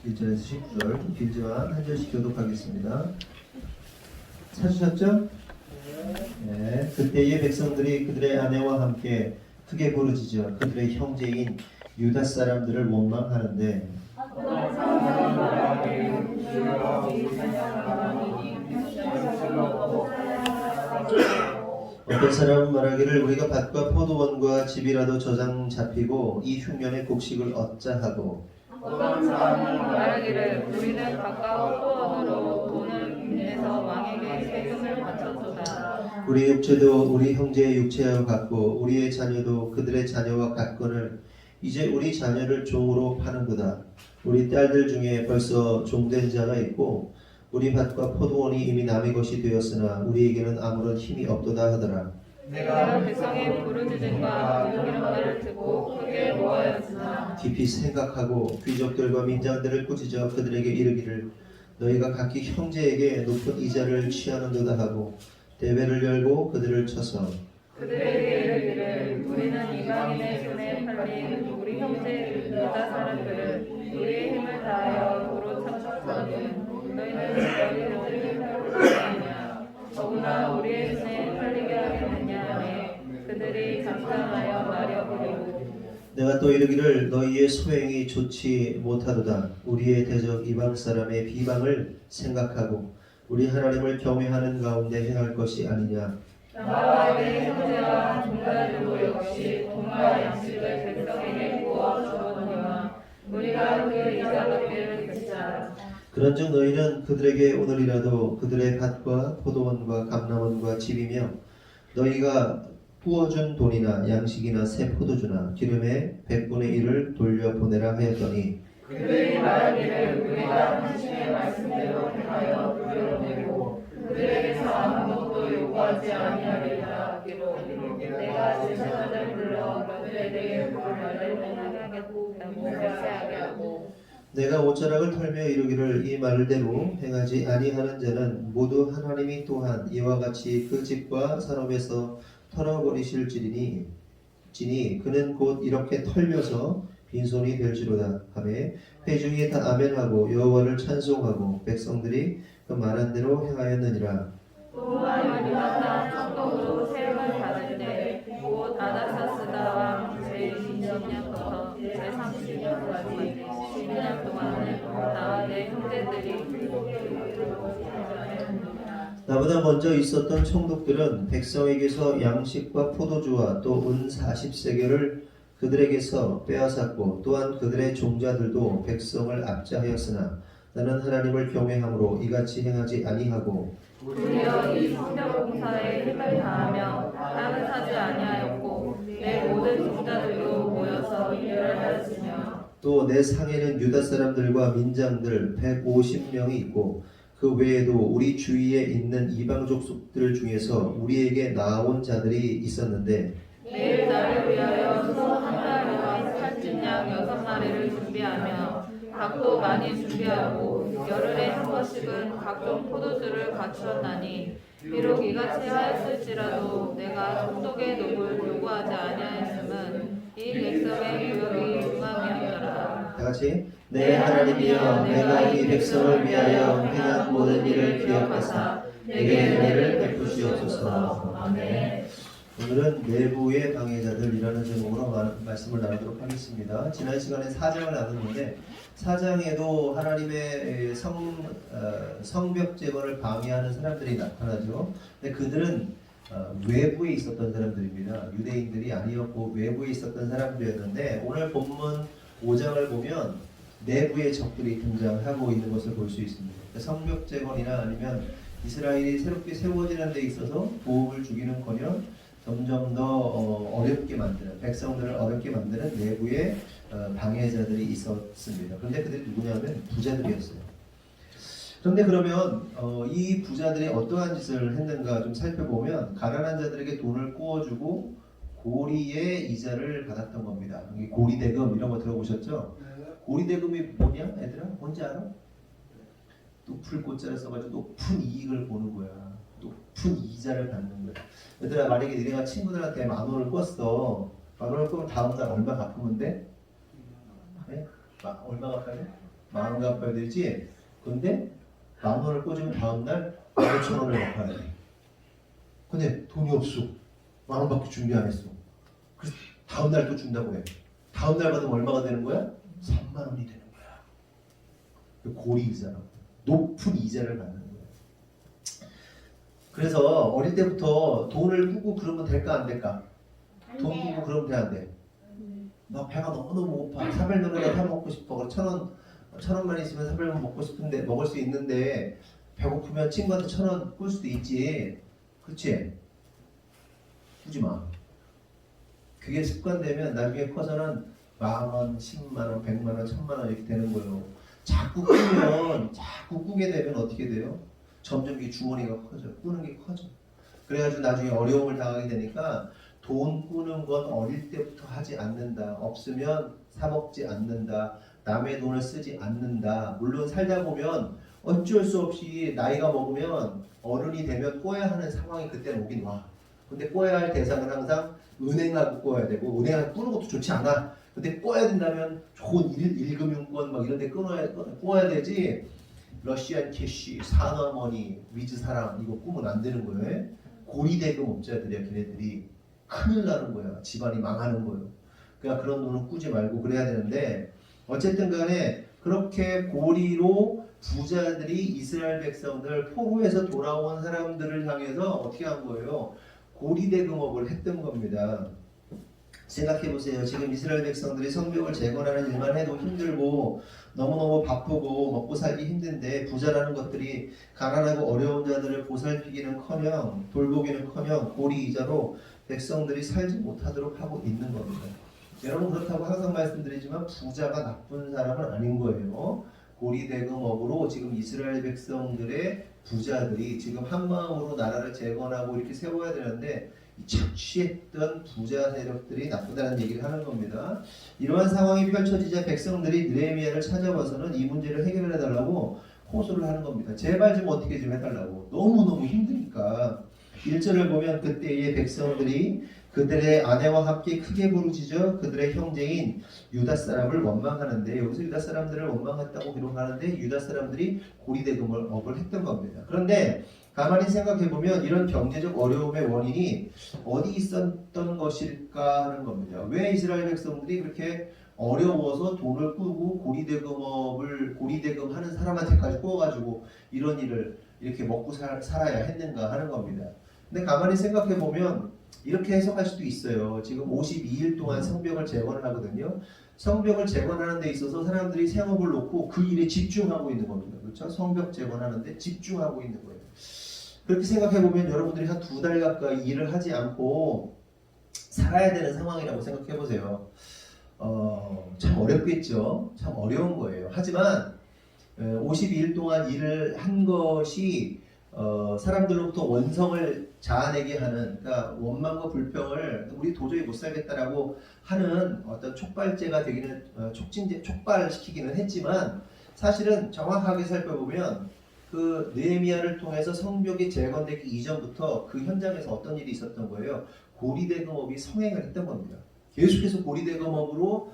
1절에서 19절 좀 길지만 한 절씩 교독하겠습니다. 찾으셨죠? 네. 그때의 백성들이 그들의 아내와 함께 크게 부르짖어 그들의 형제인 유다 사람들을 원망하는데 어떤 사람은 말하기를 우리가 밭과 포도원과 집이라도 저장 잡히고 이 흉년의 곡식을 얻자 하고 어떤 사람은 말하기를 우리는 밭과 포도원으로 돈을 내서 왕에게 세금을 바쳤도다. 우리 육체도 우리 형제의 육체와 같고 우리의 자녀도 그들의 자녀와 같거늘 이제 우리 자녀를 종으로 파는도다. 우리 딸들 중에 벌써 종된 자가 있고 우리 밭과 포도원이 이미 남의 것이 되었으나 우리에게는 아무런 힘이 없도다 하더라. 내가 백성의 부르짖음과 이런 말을 듣고 크게 노하였으나 깊이 생각하고 귀족들과 민장들을 꾸짖어 그들에게 이르기를 너희가 각기 형제에게 높은 이자를 취하는도다 하고 대회를 열고 그들을 쳐서 그들에게 이르기를 우리는 이방인의 손에 팔린 우리 형제 유다 사람들을 우리의 힘을 다하여 도로 참석하거든 너희는 너희를 팔겠느냐 더구나 우리의 손에 팔리게 하겠느냐 하매 그들이 감당하여 말여버리고 내가 또 이르기를 너희의 소행이 좋지 못하도다. 우리의 대적 이방 사람의 비방을 생각하고 우리 하나님을 경외하는 가운데 행할 것이 아니냐. 나와 내 형제와 종자들도 역시 돈과 양식을 백성에게 구워 주었노라. 우리가 그 이자밖에를 그치자. 그런즉 너희는 그들에게 오늘이라도 그들의 밭과 포도원과 감람원과 집이며 너희가 부어준 돈이나 양식이나 새 포도주나 기름의 100분의 1을 돌려보내라 하였더니 그들이 말하기를 우리가 당신의 말씀대로 행하여 돌려보내고 그들에게서 아무것도 요구하지 아니하리라 하기로 내가 제사장을 불러 그들에게 그 말을 행하겠다고 맹세하게 하고 내가 옷자락을 털며 이르기를 이 말대로 행하지 아니하는 자는 모두 하나님이 또한 이와 같이 그 집과 산업에서 털어버리실지니 그는 곧 이렇게 털려서 빈손이 될지로다 하매 회중이 다 아멘하고 여호와를 찬송하고 백성들이 그 말한 대로 행하였느니라. 또한 유다가 성도로 세움을 받을 때곧 아닥사스다 왕 제20년부터 제30년까지 12년 동안은 나와 내 형제들이 나보다 먼저 있었던 총독들은 백성에게서 양식과 포도주와 또 은 40세겔을 그들에게서 빼앗았고 또한 그들의 종자들도 백성을 압제하였으나 나는 하나님을 경외함으로 이같이 행하지 아니하고 도리어 이 성벽 공사에 힘을 다하며 땅을 사지 아니하였고 내 모든 종자들도 모여서 일을 하였으며 또 내 상에는 유다 사람들과 민장들 150명이 있고 그 외에도 우리 주위에 있는 이방 족속들 중에서 우리에게 나온 자들이 있었는데 내일 나를 위하여 소 한 마리와 살찐 양 6마리를 준비하며 닭도 많이 준비하고 열흘에 한 번씩은 각종 포도주를 갖추었나니 비록 이같이 하였을지라도 내가 총독의 녹을 요구하지 아니하였음은 이 백성의 교역이 중함이었더라. 다같이 내 하나님이여 내가 이 백성을 위하여 행한 모든 일을 기억하사 내게 은혜를 베푸시옵소서. 아멘. 오늘은 내부의 방해자들이라는 제목으로 말씀을 나누도록 하겠습니다. 지난 시간에 4장을 나눴는데 4장에도 하나님의 성벽 재건을 방해하는 사람들이 나타나죠. 근데 그들은 외부에 있었던 사람들입니다. 유대인들이 아니었고 외부에 있었던 사람들이었는데 오늘 본문 5장을 보면 내부의 적들이 등장하고 있는 것을 볼 수 있습니다. 성벽 재건이나 아니면 이스라엘이 새롭게 세워지는 데 있어서 도움을 주기는커녕 점점 더 어렵게 만드는 백성들을 어렵게 만드는 내부의 방해자들이 있었습니다. 그런데 그들이 누구냐면 부자들이었어요. 그런데 그러면 이 부자들이 어떠한 짓을 했는가 좀 살펴보면 가난한 자들에게 돈을 구워주고 고리의 이자를 받았던 겁니다. 고리대금 이런 거 들어보셨죠? 고리대금이 뭐냐 얘들아? 뭔지 알아? 높을 꽃자를 써가지고 높은 이익을 보는 거야. 높은 이자를 받는 거야. 얘들아 만약에 너네가 친구들한테 10,000원을 꿨어. 10,000원을 꾸면 다음날 얼마 갚으면 돼? 네? 얼마 갚아야 돼? 10,000원 갚아야 되지. 근데 10,000원을 꽂으면 다음날 15,000원을 갚아야 돼. 근데 돈이 없어. 10,000원밖에 준비 안 했어. 그래서 다음날 또 준다고 해. 다음날 받으면 얼마가 되는 거야? 30,000원이 되는 거야. 그 고리 이자라고. 높은 이자를 받는 거야. 그래서 어릴 때부터 돈을 꾸고 그러면 될까 안 될까? 돈 꾸고 그러면 돼 안 돼? 나 배가 너무너무 고파. 사발면이라도 사 먹고 싶어. 그래서 1,000원만 있으면 사발면 먹고 싶은데 먹을 수 있는데 배고프면 친구한테 1,000원 꿀 수도 있지. 그렇지? 꾸지 마. 그게 습관되면 나중에 커서는 10,000원, 100,000원, 100,000원, 1,000,000원 이렇게 되는 거예요. 자꾸 꾸게 되면 어떻게 돼요? 점점 이 주머니가 커져. 꾸는 게 커져. 그래가지고 나중에 어려움을 당하게 되니까 돈 꾸는 건 어릴 때부터 하지 않는다. 없으면 사 먹지 않는다. 남의 돈을 쓰지 않는다. 물론 살다 보면 어쩔 수 없이 나이가 먹으면 어른이 되면 꿔야 하는 상황이 그때는 오긴 와. 근데 꿔야 할 대상은 항상 은행하고 꿔야 되고, 은행하고 꾸는 것도 좋지 않아. 근데 꿔야 된다면 좋은 1금융권 막 이런 데 꿔야 되지. 러시안 캐시, 산화머니, 위즈사랑 이거 꾸면 안 되는 거예요. 고리대금 업자들이야. 걔네들이 큰일 나는 거야. 집안이 망하는 거예요. 그러니까 그런 돈은 꾸지 말고 그래야 되는데, 어쨌든 간에 그렇게 고리로 부자들이 이스라엘 백성들, 포로에서 돌아온 사람들을 향해서 어떻게 한 거예요? 고리대금업을 했던 겁니다. 생각해보세요. 지금 이스라엘 백성들이 성벽을 재건하는 일만 해도 힘들고 너무너무 바쁘고 먹고 살기 힘든데, 부자라는 것들이 가난하고 어려운 자들을 보살피기는커녕 돌보기는커녕 고리 이자로 백성들이 살지 못하도록 하고 있는 겁니다. 여러분, 그렇다고 항상 말씀드리지만 부자가 나쁜 사람은 아닌 거예요. 고리대금업으로 지금 이스라엘 백성들의 부자들이 지금 한마음으로 나라를 재건하고 이렇게 세워야 되는데 착취했던 부자 세력들이 나쁘다는 얘기를 하는 겁니다. 이러한 상황이 펼쳐지자 백성들이 느헤미야를 찾아와서는 이 문제를 해결해 달라고 호소를 하는 겁니다. 제발 좀 어떻게 좀 해달라고. 너무너무 힘드니까. 1절을 보면 그때의 백성들이 그들의 아내와 함께 크게 부르짖어 그들의 형제인 유다 사람을 원망하는데, 여기서 유다 사람들을 원망했다고 기록하는데 유다 사람들이 고리대금업을 했던 겁니다. 그런데 가만히 생각해보면 이런 경제적 어려움의 원인이 어디 있었던 것일까 하는 겁니다. 왜 이스라엘 백성들이 그렇게 어려워서 돈을 꾸고 고리대금 하는 사람한테까지 꾸어가지고 이런 일을 이렇게 먹고 살아야 했는가 하는 겁니다. 근데 가만히 생각해보면 이렇게 해석할 수도 있어요. 지금 52일 동안 성벽을 재건을 하거든요. 성벽을 재건하는 데 있어서 사람들이 생업을 놓고 그 일에 집중하고 있는 겁니다. 그렇죠? 성벽 재건하는데 집중하고 있는 거예요. 그렇게 생각해보면 여러분들이 한 2달 가까이 일을 하지 않고 살아야 되는 상황이라고 생각해보세요. 참 어렵겠죠. 참 어려운 거예요. 하지만 52일 동안 일을 한 것이 사람들로부터 원성을 자아내게 하는, 그러니까 원망과 불평을 우리 도저히 못 살겠다라고 하는 어떤 촉발제가 되기는, 촉발시키기는 했지만, 사실은 정확하게 살펴보면 그 느헤미야를 통해서 성벽이 재건되기 이전부터 그 현장에서 어떤 일이 있었던 거예요? 고리대금업이 성행을 했던 겁니다. 계속해서 고리대금업으로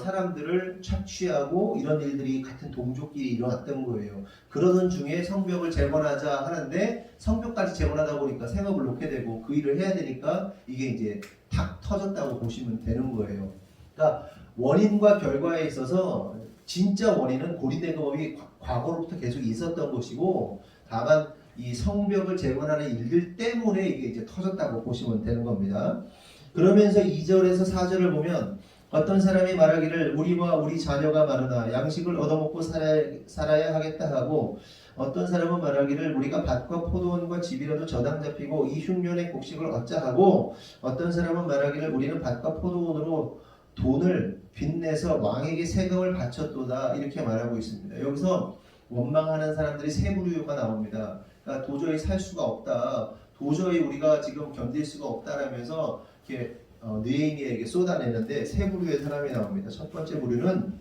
사람들을 착취하고 이런 일들이 같은 동족끼리 일어났던 거예요. 그러던 중에 성벽을 재건하자 하는데, 성벽까지 재건하다 보니까 생업을 놓게 되고 그 일을 해야 되니까 이게 이제 탁 터졌다고 보시면 되는 거예요. 그러니까 원인과 결과에 있어서 진짜 원인은 고리대금업이 과거로부터 계속 있었던 것이고, 다만 이 성벽을 재건하는 일들 때문에 이게 이제 터졌다고 보시면 되는 겁니다. 그러면서 2절에서 4절을 보면 어떤 사람이 말하기를 우리와 우리 자녀가 마르나 양식을 얻어먹고 살아야 하겠다 하고, 어떤 사람은 말하기를 우리가 밭과 포도원과 집이라도 저당 잡히고 이 흉년의 곡식을 얻자 하고, 어떤 사람은 말하기를 우리는 밭과 포도원으로 돈을 빚내서 왕에게 세금을 바쳤도다, 이렇게 말하고 있습니다. 여기서 원망하는 사람들이 세 부류가 나옵니다. 그러니까 도저히 살 수가 없다, 도저히 우리가 지금 견딜 수가 없다라면서 이렇게 느헤미야에게 쏟아내는데 세 부류의 사람이 나옵니다. 첫 번째 부류는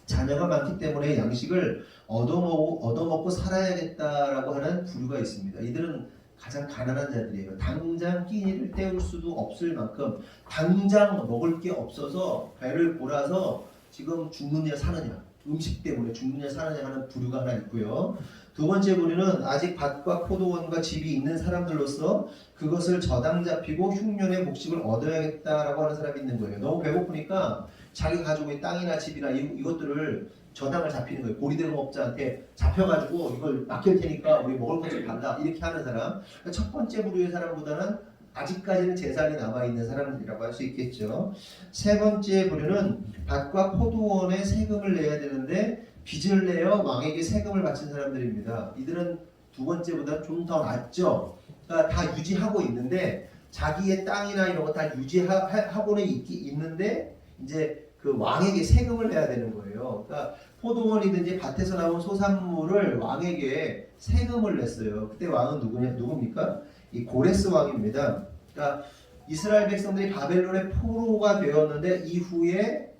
자녀가 많기 때문에 양식을 얻어먹고 살아야겠다라고 하는 부류가 있습니다. 이들은 가장 가난한 자들이에요. 당장 끼니를 때울 수도 없을 만큼 당장 먹을 게 없어서 배를 골아서 지금 죽느냐 사느냐, 음식 때문에 죽느냐 사느냐 하는 부류가 하나 있고요. 두 번째 부류는 아직 밭과 포도원과 집이 있는 사람들로서 그것을 저당 잡히고 흉년의 복식을 얻어야겠다라고 하는 사람이 있는 거예요. 너무 배고프니까 자기 가지고 땅이나 집이나 이것들을 저당을 잡히는 거예요. 고리대금업자한테 잡혀가지고 이걸 맡길 테니까 우리 먹을 것 좀 달라 이렇게 하는 사람. 그러니까 첫 번째 부류의 사람보다는 아직까지는 재산이 남아있는 사람들이라고 할 수 있겠죠. 세 번째 부류는 밭과 포도원에 세금을 내야 되는데 빚을 내어 왕에게 세금을 바친 사람들입니다. 이들은 두 번째보다 좀 더 낫죠. 그러니까 다 유지하고 있는데 자기의 땅이나 이런 거 다 유지하고는 있는데 이제 그 왕에게 세금을 내야 되는 거예요. 그러니까 포도원이든지 밭에서 나온 소산물을 왕에게 세금을 냈어요. 그때 왕은 누굽니까? 이 고레스 왕입니다. 그러니까 이스라엘 백성들이 바벨론의 포로가 되었는데 이후에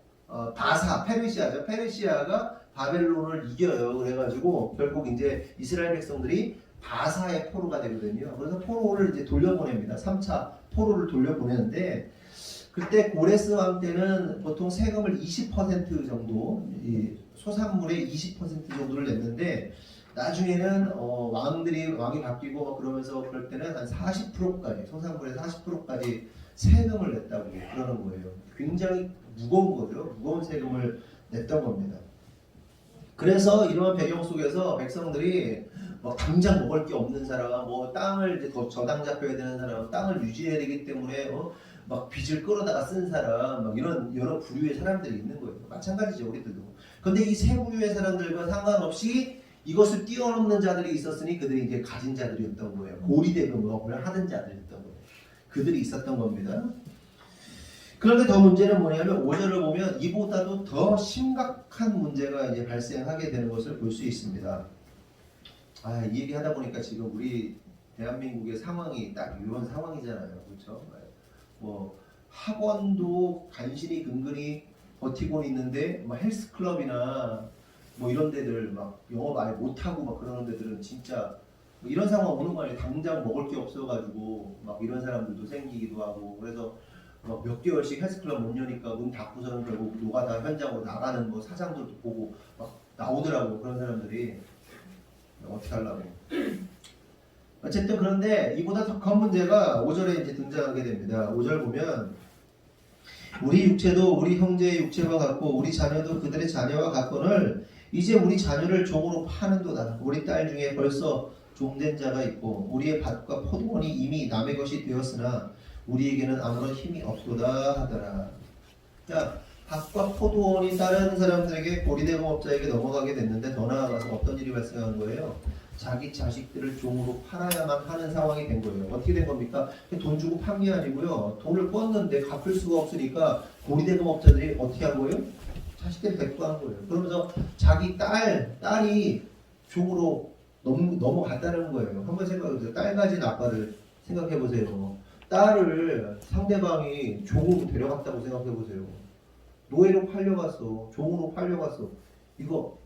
페르시아죠. 페르시아가 바벨론을 이겨요. 그래가지고 결국 이제 이스라엘 백성들이 바사의 포로가 되거든요. 그래서 포로를 이제 돌려보냅니다. 3차 포로를 돌려보내는데 그때 고레스 왕 때는 보통 세금을 20% 정도, 이 소산물의 20% 정도를 냈는데 나중에는 왕이 바뀌고 그러면서 그럴 때는 한 40%까지 소산물의 40%까지 세금을 냈다고 그러는 거예요. 굉장히 무거운 거죠. 무거운 세금을 냈던 겁니다. 그래서 이러한 배경 속에서 백성들이 당장 먹을 게 없는 사람, 땅을 이제 저당 잡혀야 되는 사람, 땅을 유지해야 되기 때문에 막 빚을 끌어다가 쓴 사람, 막 이런 여러 부류의 사람들이 있는 거예요. 마찬가지죠, 우리들도. 근데 이 세 부류의 사람들과 상관없이 이것을 뛰어넘는 자들이 있었으니 그들이 이제 가진 자들이었던 거예요. 고리대금업을 하던 자들이었던 거예요. 그들이 있었던 겁니다. 그런데 더 문제는 뭐냐면 5절을 보면 이보다도 더 심각한 문제가 이제 발생하게 되는 것을 볼 수 있습니다. 이 얘기 하다 보니까 지금 우리 대한민국의 상황이 딱 이런 상황이잖아요. 그렇죠? 학원도 간신히 근근히 버티고 있는데 헬스클럽이나 이런 데들 막 영업 아예 못하고 막 그러는 데들은 진짜 이런 상황 오는 거 아니에요. 당장 먹을 게 없어가지고 막 이런 사람들도 생기기도 하고 그래서 몇 개월씩 헬스클럽 못 여니까 문 닫고서는 결국 노가다 현장으로 나가는 사장들도 보고 막 나오더라고. 그런 사람들이 어떻게 하려고. 어쨌든 그런데 이보다 더 큰 문제가 5절에 이제 등장하게 됩니다. 5절 보면 우리 육체도 우리 형제의 육체와 같고 우리 자녀도 그들의 자녀와 같거늘 이제 우리 자녀를 종으로 파는도다. 우리 딸 중에 벌써 종된 자가 있고 우리의 밭과 포도원이 이미 남의 것이 되었으나 우리에게는 아무런 힘이 없도다 하더라. 자, 밭과 포도원이 다른 사람들에게 고리대금업자에게 넘어가게 됐는데 더 나아가서 어떤 일이 발생한 거예요? 자기 자식들을 종으로 팔아야만 하는 상황이 된 거예요. 어떻게 된 겁니까? 돈 주고 판 게 아니고요. 돈을 꿨는데 갚을 수가 없으니까 고리대금업자들이 어떻게 한 거예요? 자식들을 데리고 간 거예요. 그러면서 자기 딸이 종으로 넘어갔다는 거예요. 한번 생각해보세요. 딸 가진 아빠를 생각해보세요. 딸을 상대방이 종으로 데려갔다고 생각해보세요. 노예로 팔려갔어. 종으로 팔려갔어. 이거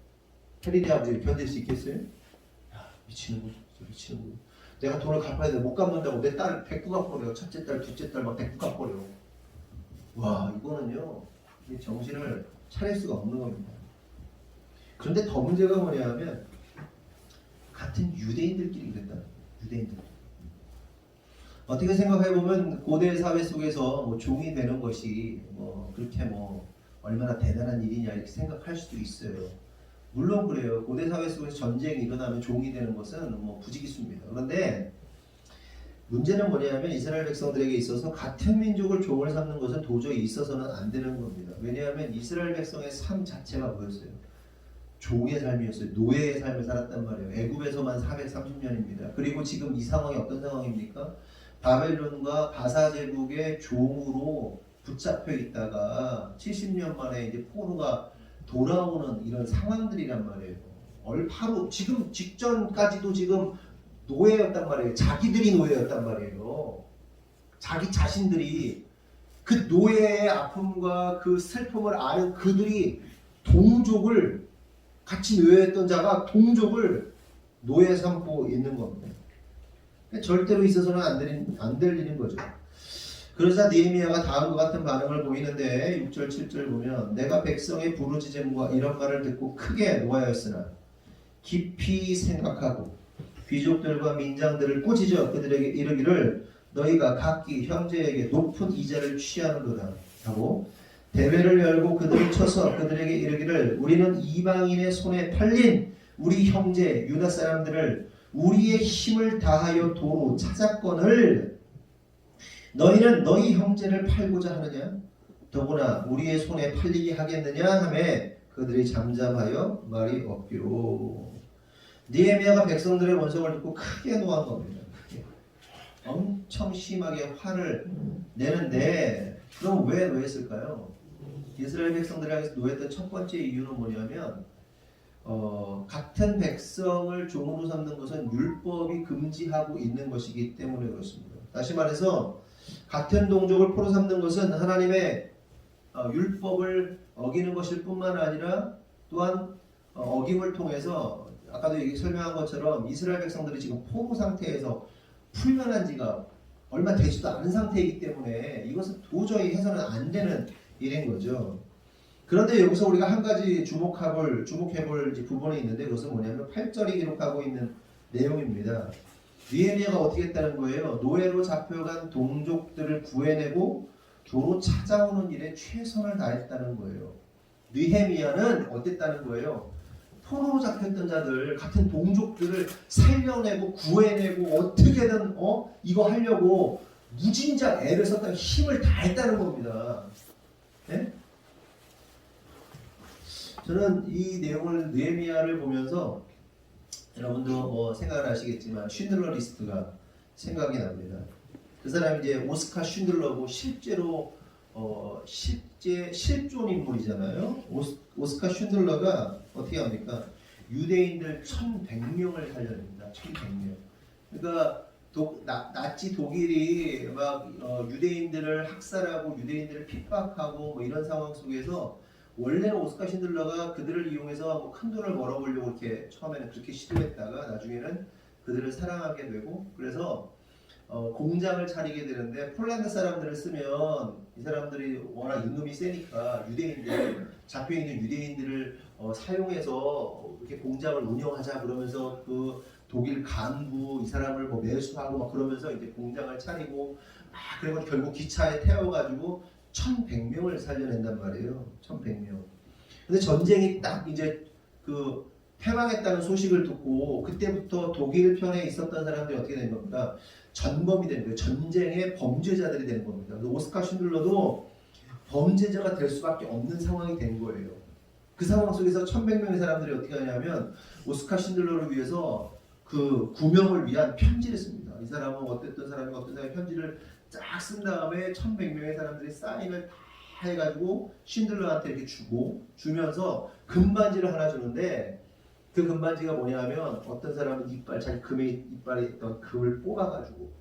테리디 아버지 견딜 수 있겠어요? 야, 미치는 거죠. 미치는 거죠. 내가 돈을 갚아야 돼. 못 갚는다고 내 딸 데리고 가버려. 첫째 딸, 둘째 딸 막 데리고 가버려. 와, 이거는요. 정신을 차릴 수가 없는 겁니다. 그런데 더 문제가 뭐냐면 같은 유대인들끼리 그랬다. 유대인들. 어떻게 생각해보면 고대 사회 속에서 종이 되는 것이 그렇게 얼마나 대단한 일이냐 이렇게 생각할 수도 있어요. 물론 그래요. 고대 사회 속에서 전쟁이 일어나면 종이 되는 것은 부지기수입니다. 그런데 문제는 뭐냐면 이스라엘 백성들에게 있어서 같은 민족을 종을 삼는 것은 도저히 있어서는 안 되는 겁니다. 왜냐하면 이스라엘 백성의 삶 자체가 뭐였어요? 종의 삶이었어요. 노예의 삶을 살았단 말이에요. 애굽에서만 430년입니다. 그리고 지금 이 상황이 어떤 상황입니까? 바벨론과 바사 제국의 종으로 붙잡혀 있다가 70년 만에 이제 포로가 돌아오는 이런 상황들이란 말이에요. 바로 지금 직전까지도 지금 노예였단 말이에요. 자기들이 노예였단 말이에요. 자기 자신들이 그 노예의 아픔과 그 슬픔을 아는 그들이 동족을 같이 노예했던 자가 동족을 노예 삼고 있는 겁니다. 절대로 있어서는 안 될 일인 거죠. 그러자 느헤미야가 다음과 같은 반응을 보이는데 6절 7절 보면 내가 백성의 부르짖음과 이런 말을 듣고 크게 노하였으나 깊이 생각하고 귀족들과 민장들을 꾸짖어 그들에게 이르기를 너희가 각기 형제에게 높은 이자를 취하는도다 하고 대회를 열고 그들을 쳐서 그들에게 이르기를 우리는 이방인의 손에 팔린 우리 형제 유다 사람들을 우리의 힘을 다하여 도로 찾았거늘 너희는 너희 형제를 팔고자 하느냐 더구나 우리의 손에 팔리게 하겠느냐 하매 그들이 잠잠하여 말이 없기로. 느헤미야가 백성들의 원성을 듣고 크게 노한 겁니다. 크게. 엄청 심하게 화를 내는데 그럼 왜 노했을까요? 이스라엘 백성들이 노했던 첫 번째 이유는 뭐냐면 같은 백성을 종으로 삼는 것은 율법이 금지하고 있는 것이기 때문에 그렇습니다. 다시 말해서 같은 동족을 포로 삼는 것은 하나님의 율법을 어기는 것일 뿐만 아니라 또한 어김을 통해서 아까도 설명한 것처럼 이스라엘 백성들이 지금 포로 상태에서 풀려난 지가 얼마 되지도 않은 상태이기 때문에 이것은 도저히 해서는 안 되는 일인 거죠. 그런데 여기서 우리가 한 가지 주목해볼 부분이 있는데 그것은 뭐냐면 8절이 기록하고 있는 내용입니다. 느헤미야가 어떻게 했다는 거예요? 노예로 잡혀간 동족들을 구해내고 도로 찾아오는 일에 최선을 다했다는 거예요. 느헤미야는 어땠다는 거예요? 포로로 잡혔던 자들, 같은 동족들을 살려내고 구해내고 어떻게든 이거 하려고 무진장 애를 썼다 힘을 다했다는 겁니다. 네? 저는 이 내용을 느헤미야를 보면서 여러분도 생각을 하시겠지만 쉰들러 리스트가 생각이 납니다. 그 사람이 이제 오스카 쉰들러고 실제로 실존 인물이잖아요. 오스카 쉰들러가 어떻게 합니까? 유대인들 1100명을 살려냅니다. 1100명. 그러니까 나치 독일이 막 유대인들을 학살하고 유대인들을 핍박하고 뭐 이런 상황 속에서 원래는 오스카 쉰들러가 그들을 이용해서 뭐 큰 돈을 벌어보려고 이렇게 처음에는 그렇게 시도했다가 나중에는 그들을 사랑하게 되고 그래서 공장을 차리게 되는데 폴란드 사람들을 쓰면 이 사람들이 워낙 임금이 세니까 유대인들 잡혀있는 유대인들을 사용해서 이렇게 공장을 운영하자 그러면서 그 독일 간부 이 사람을 뭐 매수하고 막 그러면서 이제 공장을 차리고 그리고 결국 기차에 태워가지고 1100명을 살려낸단 말이에요. 1100명. 근데 전쟁이 딱 이제 그 패망했다는 소식을 듣고 그때부터 독일 편에 있었던 사람들이 어떻게 된 겁니까? 전범이 되는 거예요. 전쟁의 범죄자들이 되는 겁니다. 오스카 쉰들러도 범죄자가 될 수밖에 없는 상황이 된 거예요. 그 상황 속에서 1100명의 사람들이 어떻게 하냐면 오스카 쉰들러를 위해서 그 구명을 위한 편지를 씁니다. 이 사람은 어떤 사람이 편지를 쫙 쓴 다음에 1100명의 사람들이 사인을 다 해가지고 쉰들러한테 이렇게 주면서 금반지를 하나 주는데 그 금반지가 뭐냐면 어떤 사람은 자기 금에 이빨에 있던 금을 뽑아가지고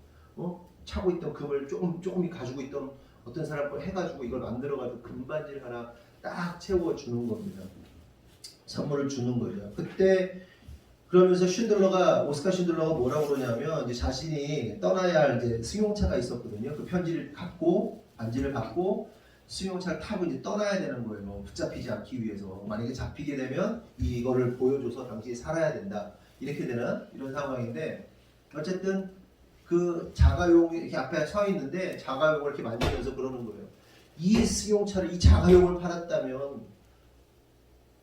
차고 있던 금을 조금 가지고 있던 어떤 사람 걸 해가지고 이걸 만들어가지고 금반지를 하나 딱 채워주는 겁니다. 선물을 주는 거죠. 그때 그러면서 오스카 쉰들러가 뭐라고 그러냐면 이제 자신이 떠나야 할 이제 승용차가 있었거든요. 그 편지를 갖고 반지를 받고 승용차를 타고 이제 떠나야 되는 거예요. 붙잡히지 않기 위해서. 만약에 잡히게 되면 이거를 보여줘서 당신이 살아야 된다. 이렇게 되는 이런 상황인데 어쨌든 그 자가용이 이렇게 앞에 서 있는데 자가용을 이렇게 만지면서 그러는 거예요. 이 승용차를 이 자가용을 팔았다면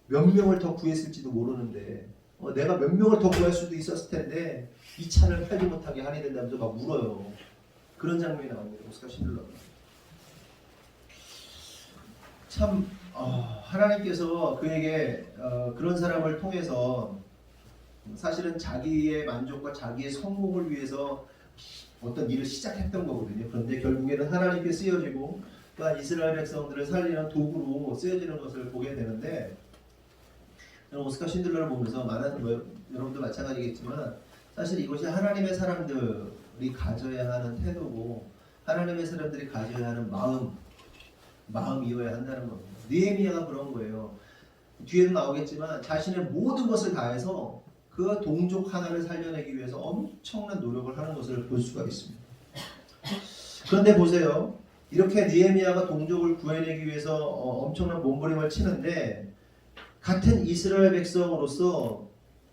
몇 명을 더 구했을지도 모르는데 내가 몇 명을 더 구할 수도 있었을 텐데 이 차를 팔지 못하게 하게 된다면서 막 울어요. 그런 장면이 나옵니다. 오스카 쉰들러가. 참 하나님께서 그에게 그런 사람을 통해서 사실은 자기의 만족과 자기의 성공을 위해서 어떤 일을 시작했던 거거든요. 그런데 결국에는 하나님께 쓰여지고 또한 이스라엘 백성들을 살리는 도구로 쓰여지는 것을 보게 되는데 오스카 쉰들러를 보면서 여러분도 마찬가지겠지만 사실 이것이 하나님의 사람들이 가져야 하는 태도고 하나님의 사람들이 가져야 하는 마음이어야 한다는 겁니다. 느헤미야가 그런 거예요. 뒤에도 나오겠지만 자신의 모든 것을 다해서 그 동족 하나를 살려내기 위해서 엄청난 노력을 하는 것을 볼 수가 있습니다. 그런데 보세요. 이렇게 느헤미야가 동족을 구해내기 위해서 엄청난 몸부림을 치는데 같은 이스라엘 백성으로서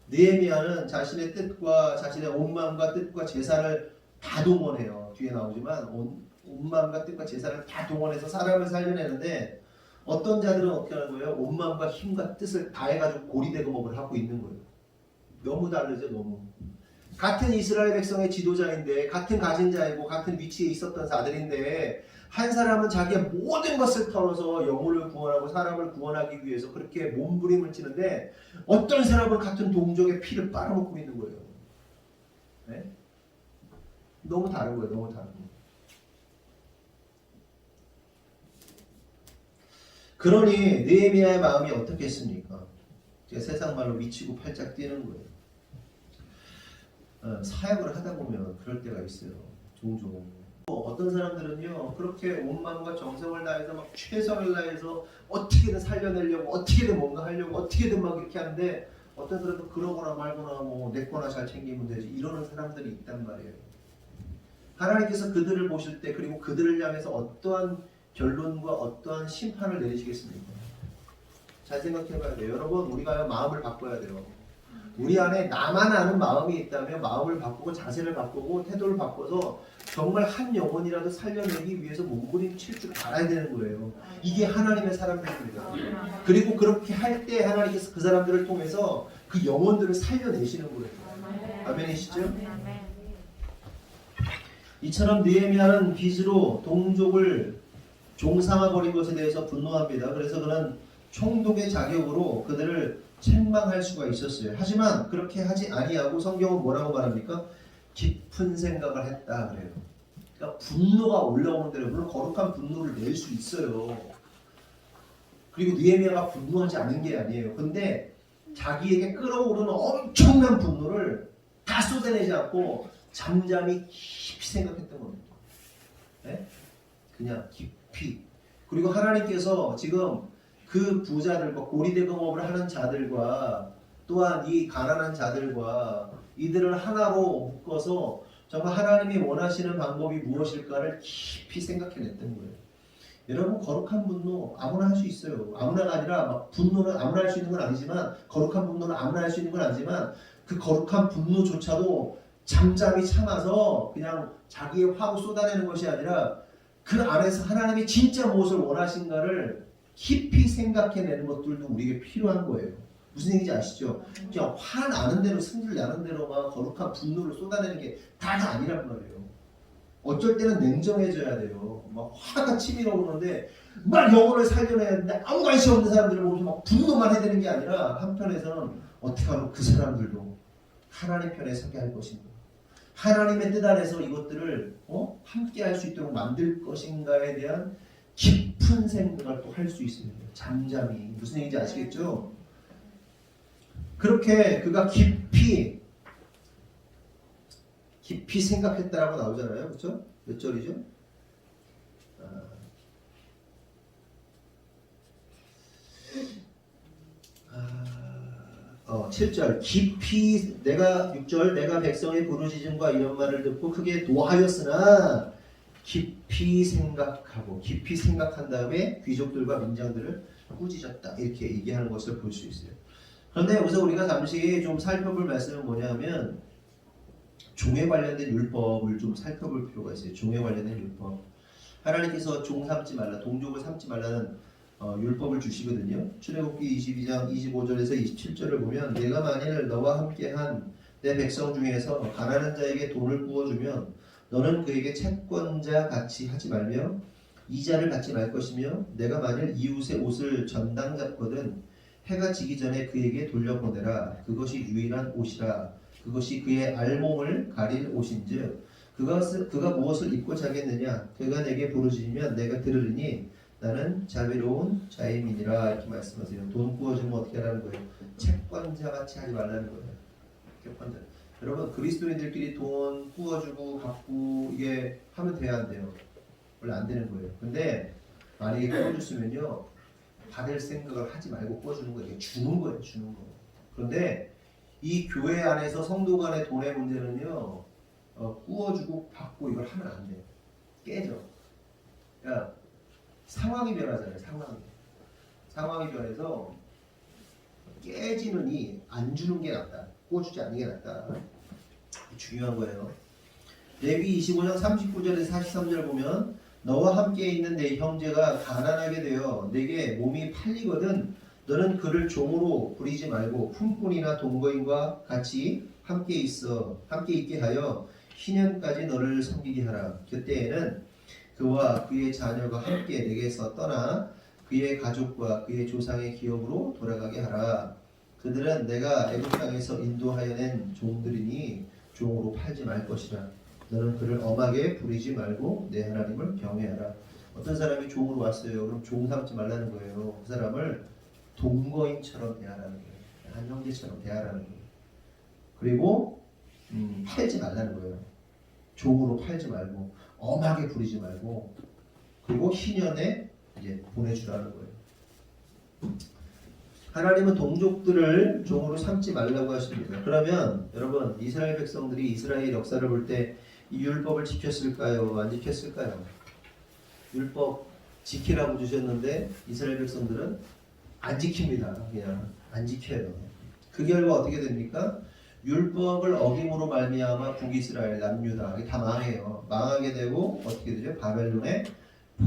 느헤미야는 자신의 뜻과 자신의 온 마음과 뜻과 재산을 다 동원해요. 뒤에 나오지만 온 마음과 뜻과 재산을 다 동원해서 사람을 살려내는데 어떤 자들은 어떻게 하는 거예요? 온 마음과 힘과 뜻을 다해가지고 고리대금업을 하고 있는 거예요. 너무 다르죠, 너무. 같은 이스라엘 백성의 지도자인데 같은 가진 자이고 같은 위치에 있었던 자들인데 한 사람은 자기의 모든 것을 털어서 영혼을 구원하고 사람을 구원하기 위해서 그렇게 몸부림을 치는데 어떤 사람은 같은 동족의 피를 빨아먹고 있는 거예요. 네? 너무 다른 거예요. 너무 다른 거예요. 그러니 느헤미야의 마음이 어떻겠습니까? 세상 말로 미치고 팔짝 뛰는 거예요. 사역을 하다 보면 그럴 때가 있어요. 종종. 어떤 사람들은요 그렇게 온 마음과 정성을 다해서 막 최선을 다해서 어떻게든 살려내려고 어떻게든 뭔가 하려고 어떻게든 막 이렇게 하는데 어떤 사람은 그러거나 말거나 뭐 내 거나 잘 챙기면 되지 이러는 사람들이 있단 말이에요. 하나님께서 그들을 보실 때 그리고 그들을 향해서 어떠한 결론과 어떠한 심판을 내리시겠습니까? 잘 생각해봐야 돼요. 여러분 우리가 마음을 바꿔야 돼요. 우리 안에 나만 아는 마음이 있다면 마음을 바꾸고 자세를 바꾸고 태도를 바꿔서 정말 한 영혼이라도 살려내기 위해서 몸부림 칠 줄 알아야 되는 거예요. 이게 하나님의 사람들입니다. 그리고 그렇게 할 때 하나님께서 그 사람들을 통해서 그 영혼들을 살려내시는 거예요. 아멘이시죠? 이처럼 느헤미야는 빚으로 동족을 종상화버린 것에 대해서 분노합니다. 그래서 그는 총독의 자격으로 그들을 책망할 수가 있었어요. 하지만 그렇게 하지 아니하고 성경은 뭐라고 말합니까? 깊은 생각을 했다 그래요. 그러니까 분노가 올라오는 대로 물론 거룩한 분노를 낼 수 있어요. 그리고 느헤미야가 분노하지 않은 게 아니에요. 근데 자기에게 끌어오르는 엄청난 분노를 다 쏟아내지 않고 잠잠히 깊이 생각했던 겁니다. 네? 그냥 깊이. 그리고 하나님께서 지금 그 부자들과 고리대금업을 하는 자들과 또한 이 가난한 자들과 이들을 하나로 묶어서 정말 하나님이 원하시는 방법이 무엇일까를 깊이 생각해냈던 거예요. 여러분 거룩한 분노 아무나 할 수 있어요. 아무나가 아니라 막 분노는 아무나 할 수 있는 건 아니지만 거룩한 분노는 아무나 할 수 있는 건 아니지만 그 거룩한 분노조차도 잠잠히 참아서 그냥 자기의 화로 쏟아내는 것이 아니라 그 안에서 하나님이 진짜 무엇을 원하신가를 깊이 생각해내는 것들도 우리에게 필요한 거예요. 무슨 얘기인지 아시죠? 그냥 화나는 대로 승질 나는 대로 막 거룩한 분노를 쏟아내는 게 다가 아니란 말이에요. 어쩔 때는 냉정해져야 돼요. 막 화가 치밀어 오는데 막 영혼을 살려내야 되는데 아무 관심 없는 사람들을 보면서 막 분노만 해야 되는 게 아니라 한편에서는 어떻게 하면 그 사람들도 하나님 편에 서게 할 것인가, 하나님의 뜻 안에서 이것들을 함께 할 수 있도록 만들 것인가에 대한 깊은 생각을 또 할 수 있습니다. 잠잠히. 무슨 얘기인지 아시겠죠? 그렇게 그가 깊이 생각했다라고 나오잖아요. 그렇죠? 몇 절이죠? 7절 깊이 6절 내가 백성의 부르짖음과 이런 말을 듣고 크게 노하였으나 깊이 생각하고 깊이 생각한 다음에 귀족들과 민장들을 꾸짖었다 이렇게 얘기하는 것을 볼 수 있어요. 그런데 여기서 우리가 잠시 좀 살펴볼 말씀은 뭐냐면 종에 관련된 율법을 좀 살펴볼 필요가 있어요. 종에 관련된 율법. 하나님께서 종 삼지 말라, 동족을 삼지 말라는 율법을 주시거든요. 출애굽기 22장 25절에서 27절을 보면 내가 만일 너와 함께한 내 백성 중에서 가난한 자에게 돈을 구워주면 너는 그에게 채권자 같이 하지 말며 이자를 받지 말 것이며 내가 만일 이웃의 옷을 전당 잡거든 해가 지기 전에 그에게 돌려보내라. 그것이 유일한 옷이라. 그것이 그의 알몸을 가릴 옷인즉 그가 무엇을 입고 자겠느냐. 그가 내게 부르짖으면 내가 들으리니 나는 자비로운 자임이니라. 이렇게 말씀하세요. 돈 구워주면 어떻게 하라는 거예요? 채권자 같이 하지 말라는 거예요. 채권자. 여러분 그리스도인들끼리 돈 구워주고 갖고 이게 하면 돼야 안 돼요? 원래 안 되는 거예요. 근데 만약에 구워줬으면요 받을 생각을 하지 말고 구워주는 거예요. 이게 주는 거예요. 주는 거. 그런데 이 교회 안에서 성도 간의 돈의 문제는요 구워주고 받고 이걸 하면 안 돼요. 깨져. 그러니까 상황이 변하잖아요. 상황이 변해서 깨지느니 안 주는 게 낫다. 꿔주지 않는 게 낫다. 중요한 거예요. 레위 25장 39절에서 43절 보면 너와 함께 있는 내 형제가 가난하게 되어 내게 몸이 팔리거든 너는 그를 종으로 부리지 말고 품꾼이나 동거인과 같이 함께 있게 하여 희년까지 너를 섬기게 하라. 그때에는 그와 그의 자녀가 함께 내게서 떠나 그의 가족과 그의 조상의 기업으로 돌아가게 하라. 그들은 내가 애굽 땅에서 인도하여 낸 종들이니 종으로 팔지 말 것이라. 너는 그를 엄하게 부리지 말고 내 하나님을 경외하라. 어떤 사람이 종으로 왔어요. 그럼 종 삼지 말라는 거예요. 그 사람을 동거인처럼 대하라는 거예요. 한 형제처럼 대하라는 거예요. 그리고 팔지 말라는 거예요. 종으로 팔지 말고 엄하게 부리지 말고 그리고 희년에 이제 보내주라는 거예요. 하나님은 동족들을 종으로 삼지 말라고 하십니다. 그러면 여러분 이스라엘 백성들이 이스라엘 역사를 볼 때 이 율법을 지켰을까요? 안 지켰을까요? 율법 지키라고 주셨는데 이스라엘 백성들은 안 지킵니다. 그냥 안 지켜요. 그 결과 어떻게 됩니까? 율법을 어김으로 말미암아 북이스라엘, 남유다 다 망해요. 망하게 되고 어떻게 되죠? 바벨론의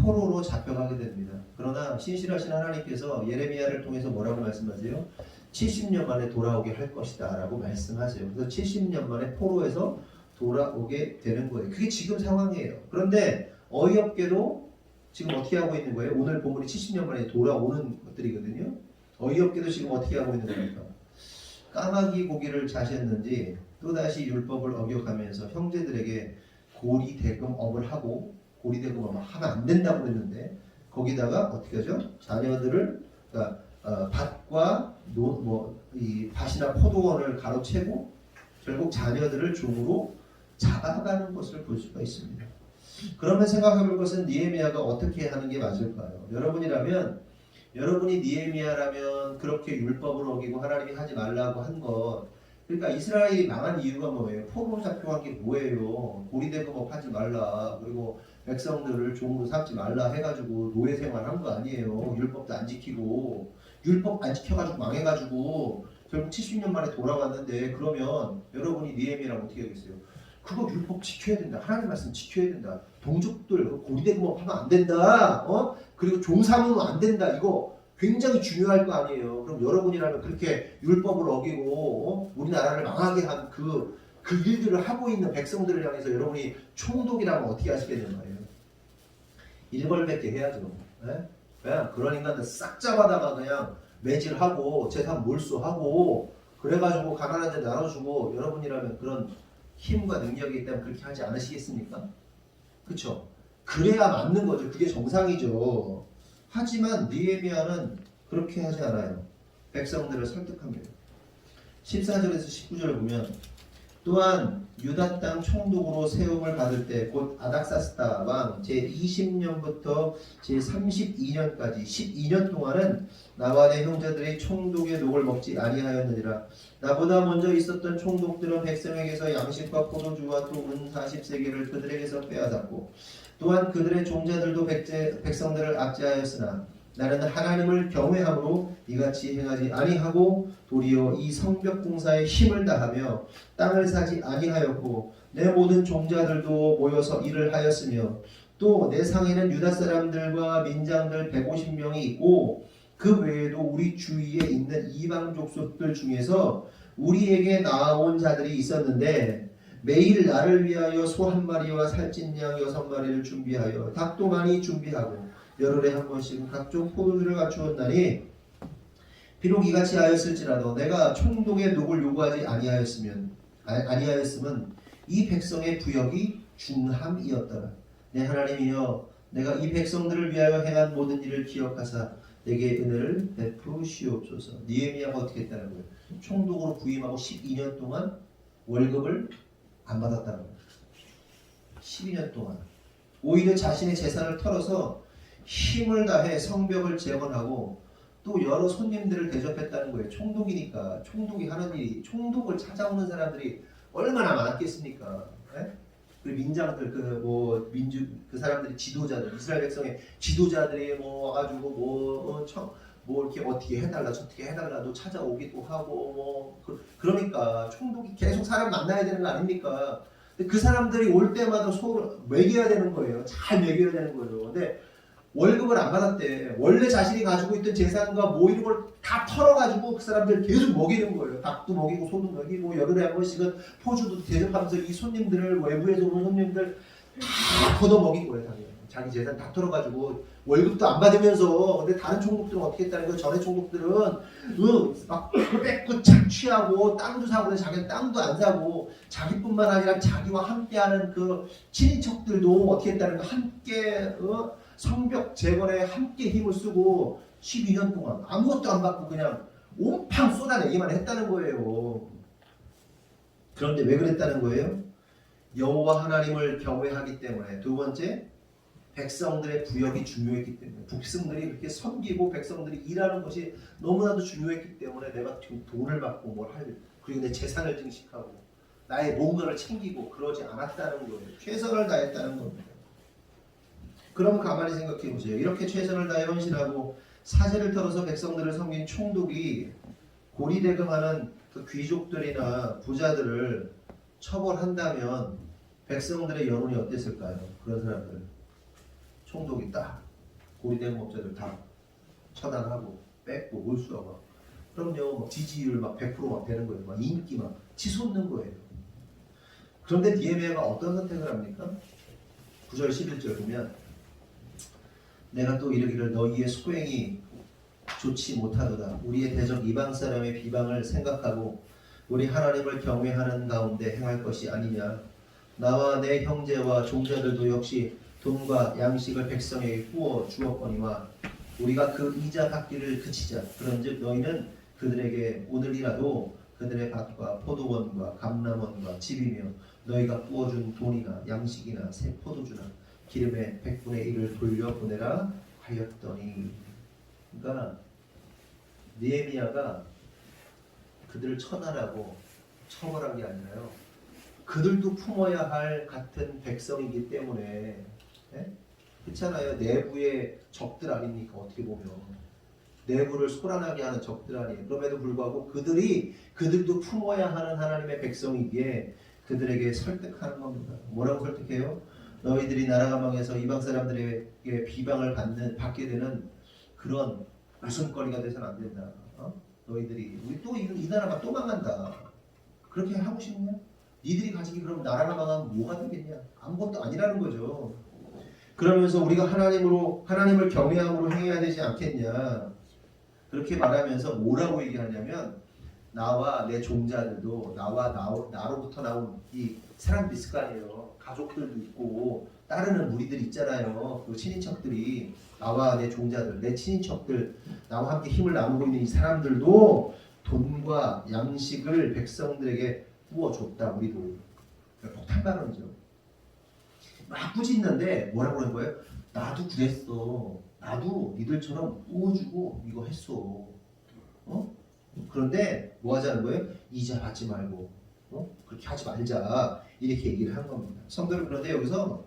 포로로 잡혀가게 됩니다. 그러나 신실하신 하나님께서 예레미야를 통해서 뭐라고 말씀하세요? 70년 만에 돌아오게 할 것이다 라고 말씀하세요. 그래서 70년 만에 포로에서 돌아오게 되는 거예요. 그게 지금 상황이에요. 그런데 어이없게도 지금 어떻게 하고 있는 거예요? 오늘 본문이 70년 만에 돌아오는 것들이거든요. 어이없게도 지금 어떻게 하고 있는 겁니까? 까마귀 고기를 자셨는지 또다시 율법을 어겨가면서 형제들에게 고리대금업을 하고 고리대금업을 하면 안 된다고 그랬는데 거기다가 어떻게 하죠? 자녀들을 그러니까 밭과 이 밭이나 포도원을 가로채고 결국 자녀들을 종으로 잡아가는 것을 볼 수가 있습니다. 그러면 생각해볼 것은 느헤미야가 어떻게 하는 게 맞을까요? 여러분이 느헤미야라면 그렇게 율법을 어기고 하나님이 하지 말라고 한 것, 그러니까 이스라엘이 망한 이유가 뭐예요? 포로로 잡혀간 게 뭐예요? 고리대금업 하지 말라, 그리고 백성들을 종으로 삼지 말라 해가지고 노예 생활한 거 아니에요? 율법도 안 지키고 율법 안 지켜가지고 망해가지고 결국 70년 만에 돌아왔는데 그러면 여러분이 느헤미야라면 어떻게 하겠어요? 그거 율법 지켜야 된다. 하나님 말씀 지켜야 된다. 동족들 고리대금업 하면 안 된다. 그리고 종 삼으면 안 된다. 이거 굉장히 중요할 거 아니에요. 그럼 여러분이라면 그렇게 율법을 어기고 우리나라를 망하게 한 그 일들을 하고 있는 백성들을 향해서 여러분이 총독이라면 어떻게 하시겠는 말이에요? 일벌백계 해야죠. 네? 그냥 그런 인간들 싹 잡아다가 그냥 매질하고 재산 몰수하고 그래가지고 가난한 데 나눠주고 여러분이라면 그런 힘과 능력이 있기 때문에 그렇게 하지 않으시겠습니까? 그렇죠? 그래야 맞는 거죠. 그게 정상이죠. 하지만 느헤미야는 그렇게 하지 않아요. 백성들을 설득합니다. 14절에서 19절을 보면 또한 유다 땅 총독으로 세움을 받을 때 곧 아닥사스다 왕 제20년부터 제32년까지 12년 동안은 나와 내 형제들이 총독의 녹을 먹지 아니하였느니라. 나보다 먼저 있었던 총독들은 백성에게서 양식과 포도주와 또 은 40세겔을 그들에게서 빼앗았고 또한 그들의 종자들도 백성들을 압제하였으나 나는 하나님을 경외함으로 이같이 행하지 아니하고 도리어 이 성벽 공사에 힘을 다하며 땅을 사지 아니하였고 내 모든 종자들도 모여서 일을 하였으며 또 내 상에는 유다 사람들과 민장들 150명이 있고 그 외에도 우리 주위에 있는 이방 족속들 중에서 우리에게 나아온 자들이 있었는데 매일 나를 위하여 소 한 마리와 살찐 양 6마리를 준비하여 닭도 많이 준비하고 열흘에 한 번씩 각종 포도주를 갖추었나니 비록 이같이 하였을지라도 내가 총독의 녹을 요구하지 아니하였으면 이 백성의 부역이 중함이었더라. 내 하나님이여 내가 이 백성들을 위하여 행한 모든 일을 기억하사 내게 은혜를 베푸시옵소서. 느헤미야가 어떻게 했다는 거예요? 총독으로 부임하고 12년 동안 월급을 안 받았다는 거예요. 12년 동안 오히려 자신의 재산을 털어서 힘을 다해 성벽을 재건하고 또 여러 손님들을 대접했다는 거예요. 총독이니까 총독이 하는 일이 총독을 찾아오는 사람들이 얼마나 많겠습니까? 네? 그리고 민장들 그 뭐 민주 그 사람들이 지도자들 이스라엘 백성의 지도자들이 뭐 와가지고 뭐 이렇게 어떻게 해달라 저렇게 해달라도 찾아오기도 하고 그러니까 총독이 계속 사람 만나야 되는 거 아닙니까? 근데 그 사람들이 올 때마다 먹여야 되는 거예요. 잘 먹여야 되는 거예요. 근데 월급을 안 받았대. 원래 자신이 가지고 있던 재산과 뭐 이런 걸 다 털어가지고 그 사람들 계속 먹이는 거예요. 닭도 먹이고 소도 먹이고 여름에 한 번씩은 포주도 대접하면서 이 손님들을 외부에서 오는 손님들 다 걷어 먹인 거예요. 당연히. 자기 재산 다 털어가지고 월급도 안 받으면서. 근데 다른 총독들은 어떻게 했다는 거예요? 전에 총독들은 막 뺏고 착취하고 땅도 사고 자기는 땅도 안 사고 자기뿐만 아니라 자기와 함께하는 그 친인척들도 어떻게 했다는 거 함께 성벽 재건에 함께 힘을 쓰고 12년 동안 아무것도 안 받고 그냥 온팡 쏟아내기만 했다는 거예요. 그런데 왜 그랬다는 거예요? 여호와 하나님을 경외하기 때문에. 두 번째, 백성들의 부역이 중요했기 때문에. 백성들이 그렇게 섬기고 백성들이 일하는 것이 너무나도 중요했기 때문에 내가 지금 돈을 받고 뭘 할, 그리고 내 재산을 증식하고 나의 뭔가를 챙기고 그러지 않았다는 거예요. 최선을 다했다는 겁니다. 그럼 가만히 생각해 보세요. 이렇게 최선을 다해 헌신하고 사제를 털어서 백성들을 섬긴 총독이 고리대금하는 그 귀족들이나 부자들을 처벌한다면 백성들의 여론이 어땠을까요? 그런 사람들 총독이 딱 고리대금업자들 다 처단하고 뺏고 몰수하고 그럼요 막 지지율 막 100%막 되는 거예요. 막 인기 막 치솟는 거예요. 그런데 디에미아가 어떤 선택을 합니까? 9절 11절 보면 내가 또 이르기를 너희의 소행이 좋지 못하도다. 우리의 대적 이방 사람의 비방을 생각하고 우리 하나님을 경외하는 가운데 행할 것이 아니냐. 나와 내 형제와 종자들도 역시 돈과 양식을 백성에게 구워 주었거니와 우리가 그 이자 갚기를 그치자. 그런즉 너희는 그들에게 오늘이라도 그들의 밭과 포도원과 감람원과 집이며 너희가 구워준 돈이나 양식이나 새 포도주나 기름의 100분의 1을 돌려보내라 하였더니. 그러니까 느헤미야가 그들을 처단하고 처벌한 게 아니라요. 그들도 품어야 할 같은 백성이기 때문에. 네? 그렇잖아요. 내부의 적들 아닙니까? 어떻게 보면 내부를 소란하게 하는 적들 아니에요. 그럼에도 불구하고 그들도 품어야 하는 하나님의 백성이기에 그들에게 설득하는 겁니다. 뭐라고 설득해요? 너희들이 나라가 망해서 이방 사람들에게 비방을 받게 되는 그런 웃음거리가 돼서는 안 된다. 너희들이 우리 또 이 나라가 또 망한다. 그렇게 하고 싶냐? 니들이 가지기 그럼 나라가 망하면 뭐가 되겠냐? 아무것도 아니라는 거죠. 그러면서 우리가 하나님을 경외함으로 행해야 되지 않겠냐? 그렇게 말하면서 뭐라고 얘기하냐면 나와 내 종자들도 나로부터 나온 이 사람들이 있을 거 아니에요. 가족들도 있고 따르는 무리들 있잖아요. 그 친인척들이 나와 내 종자들, 내 친인척들, 나와 함께 힘을 나누고 있는 이 사람들도 돈과 양식을 백성들에게 부어줬다. 우리도 폭탄 발언이죠. 막 꾸짖는데 뭐라고 하는 거예요? 나도 그랬어. 나도 니들처럼 부어주고 이거 했어. 그런데 뭐 하자는 거예요? 이자 받지 말고 그렇게 하지 말자. 이렇게 얘기를 한 겁니다. 성도는 그런데 여기서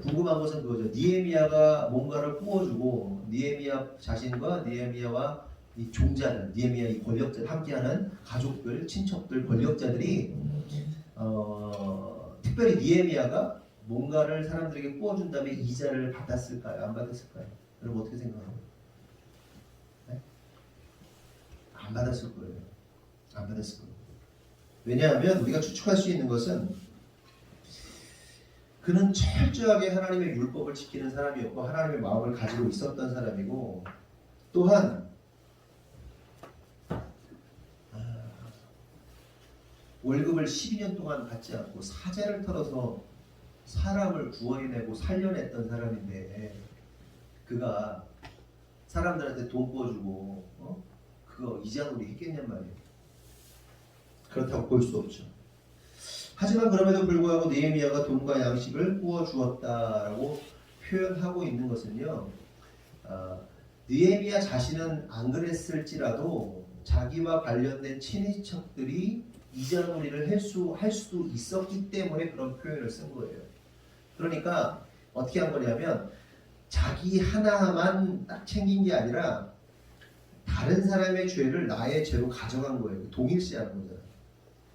궁금한 것은 그거죠. 느헤미야가 뭔가를 부어주고 느헤미야 자신과 느헤미야와 이 종자들, 느헤미야 이 권력자들 함께하는 가족들, 친척들, 권력자들이 특별히 느헤미야가 뭔가를 사람들에게 부어준 다음에 이자를 받았을까요? 안 받았을까요? 여러분 어떻게 생각하세요? 네? 안 받았을 거예요. 안 받았을 거예요. 왜냐하면 우리가 추측할 수 있는 것은 그는 철저하게 하나님의 율법을 지키는 사람이었고 하나님의 마음을 가지고 있었던 사람이고 또한 월급을 12년 동안 받지 않고 사제를 털어서 사람을 구원해내고 살려냈던 사람인데 그가 사람들한테 돈 부어주고 그거 이자놀이 했겠냔 말이에요. 그렇다고 볼 수 없죠. 하지만 그럼에도 불구하고 느헤미야가 돈과 양식을 부어 주었다라고 표현하고 있는 것은요. 느헤미야 자신은 안 그랬을지라도 자기와 관련된 친인척들이 이자놀이를 할 수도 있었기 때문에 그런 표현을 쓴 거예요. 그러니까 어떻게 한 거냐면 자기 하나만 딱 챙긴 게 아니라 다른 사람의 죄를 나의 죄로 가져간 거예요. 동일시하는 거잖아요.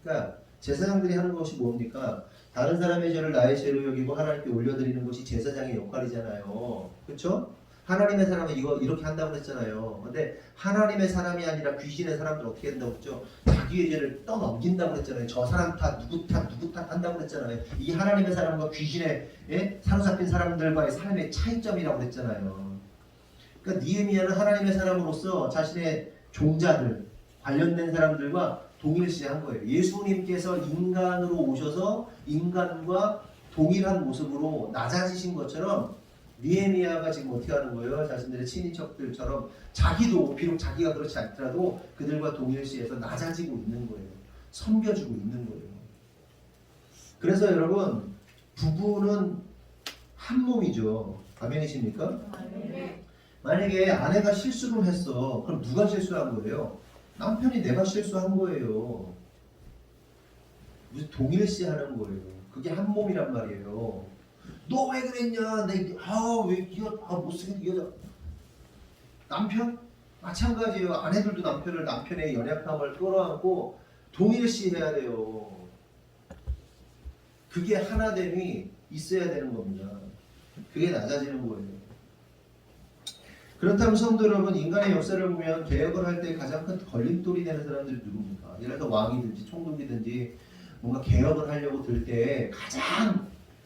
그러니까 제사장들이 하는 것이 뭡니까? 다른 사람의 죄를 나의 죄로 여기고 하나님께 올려드리는 것이 제사장의 역할이잖아요. 그렇죠? 하나님의 사람은 이거 이렇게 한다고 그랬잖아요. 근데 하나님의 사람이 아니라 귀신의 사람들 어떻게 한다고 그랬죠? 자기의 죄를 떠넘긴다고 그랬잖아요. 저 사람 탓, 누구 탓 한다고 그랬잖아요. 이 하나님의 사람과 귀신의 사로잡힌 사람들과의 삶의 차이점이라고 그랬잖아요. 그러니까 느헤미야는 하나님의 사람으로서 자신의 종자들, 관련된 사람들과 동일시한 거예요. 예수님께서 인간으로 오셔서 인간과 동일한 모습으로 낮아지신 것처럼 느헤미야가 지금 어떻게 하는 거예요? 자신들의 친인척들처럼 자기도 비록 자기가 그렇지 않더라도 그들과 동일시해서 낮아지고 있는 거예요. 섬겨주고 있는 거예요. 그래서 여러분 부부는 한 몸이죠. 아멘이십니까? 만약에 아내가 실수를 했어. 그럼 누가 실수한 거예요? 남편이 내가 실수한 거예요. 무슨 동일시하는 거예요. 그게 한 몸이란 말이에요. 너 왜 그랬냐? 왜 못생긴 여자. 남편? 마찬가지예요. 아내들도 남편의 연약함을 끌어안고 동일시해야 돼요. 그게 하나됨이 있어야 되는 겁니다. 그게 낮아지는 거예요. 그렇다면 성도 여러분, 인간의 역사를 보면 개혁을 할 때 가장 큰 걸림돌이 되는 사람들이 누굽니까? 예를 들어 왕이든지 총독이든지 뭔가 개혁을 하려고 들 때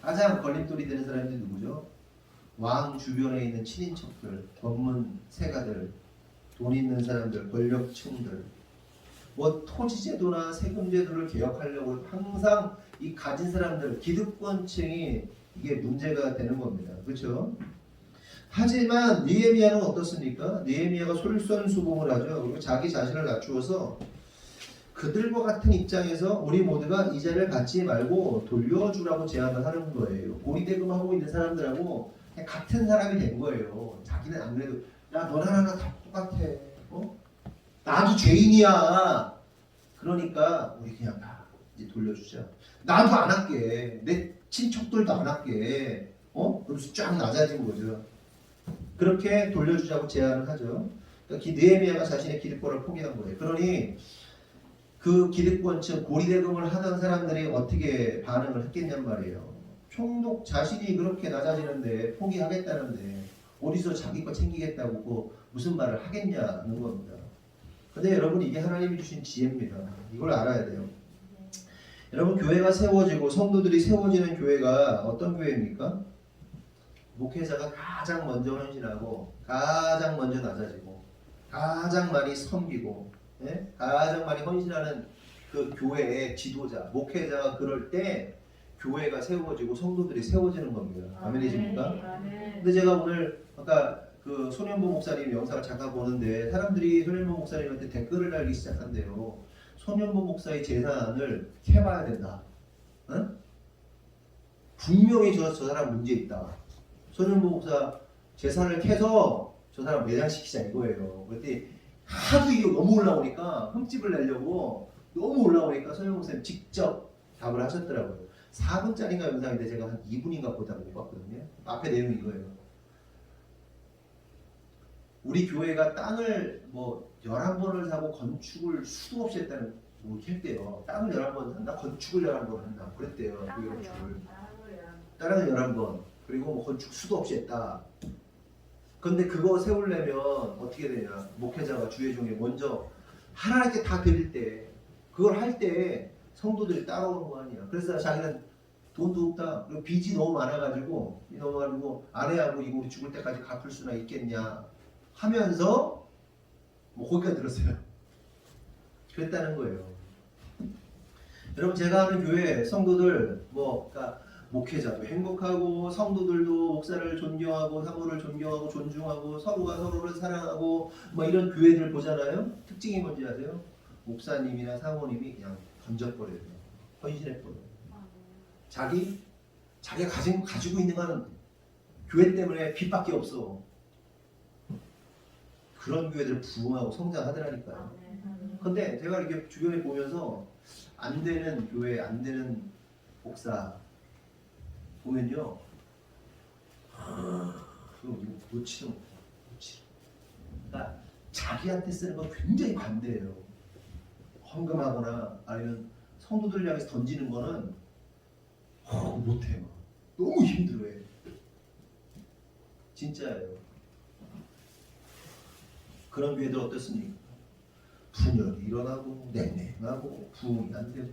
가장 걸림돌이 되는 사람들이 누구죠? 왕 주변에 있는 친인척들, 권문 세가들, 돈 있는 사람들, 권력층들, 뭐 토지제도나 세금제도를 개혁하려고 항상 이 가진 사람들, 기득권층이 이게 문제가 되는 겁니다. 그렇죠? 하지만 느헤미야는 어떻습니까? 느헤미야가 솔선수범을 하죠. 그리고 자기 자신을 낮추어서 그들과 같은 입장에서 우리 모두가 이 자리를 갖지 말고 돌려주라고 제안을 하는 거예요. 고리대금하고 있는 사람들하고 같은 사람이 된 거예요. 자기는 안 그래도 야 너랑 나랑 다 똑같아. 나도 죄인이야. 그러니까 우리 그냥 다 이제 돌려주자. 나도 안 할게. 내 친척들도 안 할게. 그러면서 쫙 낮아진 거죠. 그렇게 돌려주자고 제안을 하죠. 그러니까 느헤미야가 자신의 기득권을 포기한 거예요. 그러니 그 기득권층 고리대금을 하던 사람들이 어떻게 반응을 했겠냔 말이에요. 총독 자신이 그렇게 낮아지는데 포기하겠다는데 어디서 자기 거 챙기겠다고 무슨 말을 하겠냐는 겁니다. 근데 여러분 이게 하나님이 주신 지혜입니다. 이걸 알아야 돼요. 여러분 교회가 세워지고 성도들이 세워지는 교회가 어떤 교회입니까? 목회자가 가장 먼저 헌신하고 가장 먼저 낮아지고 가장 많이 섬기고 가장 많이 헌신하는 그 교회의 지도자, 목회자가 그럴 때 교회가 세워지고 성도들이 세워지는 겁니다. 아멘이십니까? 근데 제가 오늘 아까 그 손현보 목사님 영상을 잠깐 보는데 사람들이 손현보 목사님한테 댓글을 달기 시작한대요. 손현보 목사의 재산을 캐봐야 된다. 응? 분명히 저 사람 문제 있다. 손현보 목사 재산을 캐서 저 사람 매장시키자 이거예요. 그랬더니 하도 이게 너무 올라오니까 흠집을 내려고 너무 올라오니까 손현보 목사님 직접 답을 하셨더라고요. 4분짜리인가 영상인데 제가 한 2분인가 보다 못 봤거든요. 앞에 내용이 이거예요. 우리 교회가 땅을 뭐 11번을 사고 건축을 수도 없이 했다는 뭐 이렇게 했대요. 땅을 11번 산다, 건축을 11번 한다. 그랬대요. 그 건축을. 땅을 11번. 그리고 뭐 건축 수도 없이 했다. 근데 그거 세우려면 어떻게 되냐? 목회자가 주의 종에 먼저 하나님께 다 드릴 때 그걸 할 때 성도들이 따라오는 거 아니야. 그래서 자기는 돈도 없다. 그리고 빚이 너무 많아가지고 아내하고 이거 우리 죽을 때까지 갚을 수나 있겠냐 하면서 뭐 거기까지 들었어요. 그랬다는 거예요. 여러분 제가 아는 교회 성도들 그러니까 목회자도 행복하고 성도들도 목사를 존경하고 사모를 존경하고 존중하고 서로가 서로를 사랑하고 뭐 이런 교회들 보잖아요. 특징이 뭔지 아세요? 목사님이나 사모님이 그냥 던져버려요. 헌신해버려요. 자기가 가지고 있는 거는 교회 때문에 빚밖에 없어. 그런 교회들 부흥하고 성장하더라니까요. 근데 제가 이렇게 주변에 보면서 안 되는 교회, 안 되는 목사 보면요, 그거 놓치도 못해요. 그러니까 자기한테 쓰는 건 굉장히 관대해요. 헌금하거나 아니면 성도들 향해서 던지는 거는 못해요. 너무 힘들어해. 진짜예요. 그런 교회들 어떻습니까? 분열이 일어나고 냉랭하고 부흥이 안 되고.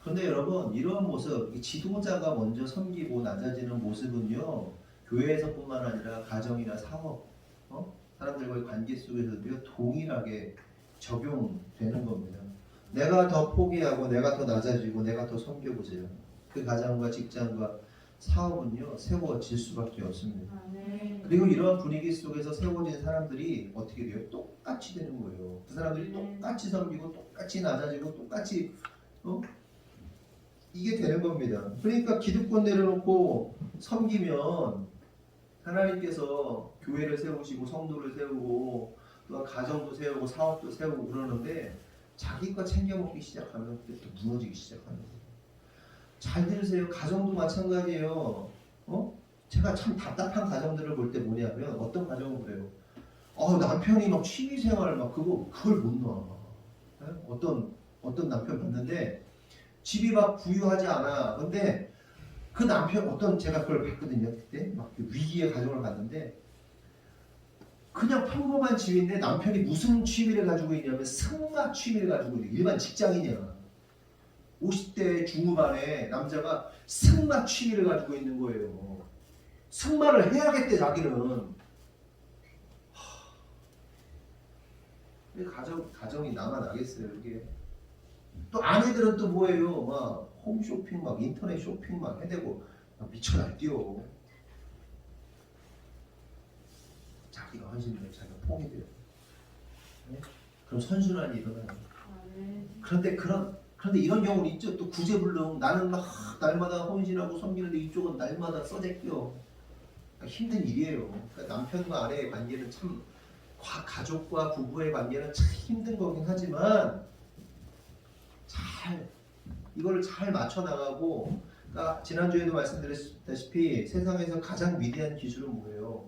그런데 여러분, 이러한 모습, 지도자가 먼저 섬기고 낮아지는 모습은요, 교회에서뿐만 아니라 가정이나 사업, 사람들과의 관계 속에서도 동일하게 적용되는 겁니다. 내가 더 포기하고 내가 더 낮아지고 내가 더 섬겨보세요. 그 가정과 직장과 사업은요, 세워질 수밖에 없습니다. 그리고 이러한 분위기 속에서 세워진 사람들이 어떻게 돼요? 똑같이 되는 거예요. 그 사람들이 똑같이 섬기고 똑같이 낮아지고 똑같이 이게 되는 겁니다. 그러니까 기득권 내려놓고 섬기면 하나님께서 교회를 세우시고 성도를 세우고 또 가정도 세우고 사업도 세우고 그러는데 자기 거 챙겨 먹기 시작하면 그때 또 무너지기 시작하는 거예요. 잘 들으세요. 가정도 마찬가지예요. 제가 참 답답한 가정들을 볼 때 뭐냐면 어떤 가정은 그래요. 남편이 막 취미생활 막 그걸 못 놔. 어떤 남편 봤는데 집이 막 부유하지 않아. 근데 그 남편 제가 그걸 봤거든요. 그때 막 위기의 가정을 봤는데 그냥 평범한 집인데 남편이 무슨 취미를 가지고 있냐면 승마 취미를 가지고 있는 일반 직장인이야. 50대 중후반에 남자가 승마 취미를 가지고 있는 거예요. 승마를 해야겠대 자기는. 가정이 남아나겠어요 이게. 또 아내들은 또 뭐예요? 막 홈쇼핑, 막 인터넷 쇼핑 막 해대고 막 미쳐 날뛰어. 자기가 헌신돼요. 자기가 포기돼요. 네? 그럼 선순환이 일어나요. 그런데 이런 경우는 있죠. 또 구제불능. 나는 막 날마다 헌신하고 섬기는데 이쪽은 날마다 써제껴. 힘든 일이에요. 그러니까 남편과 아내의 관계는 참 가족과 부부의 관계는 참 힘든 거긴 하지만 이걸 잘 맞춰 나가고. 그러니까 지난주에도 말씀드렸다시피 세상에서 가장 위대한 기술은 뭐예요?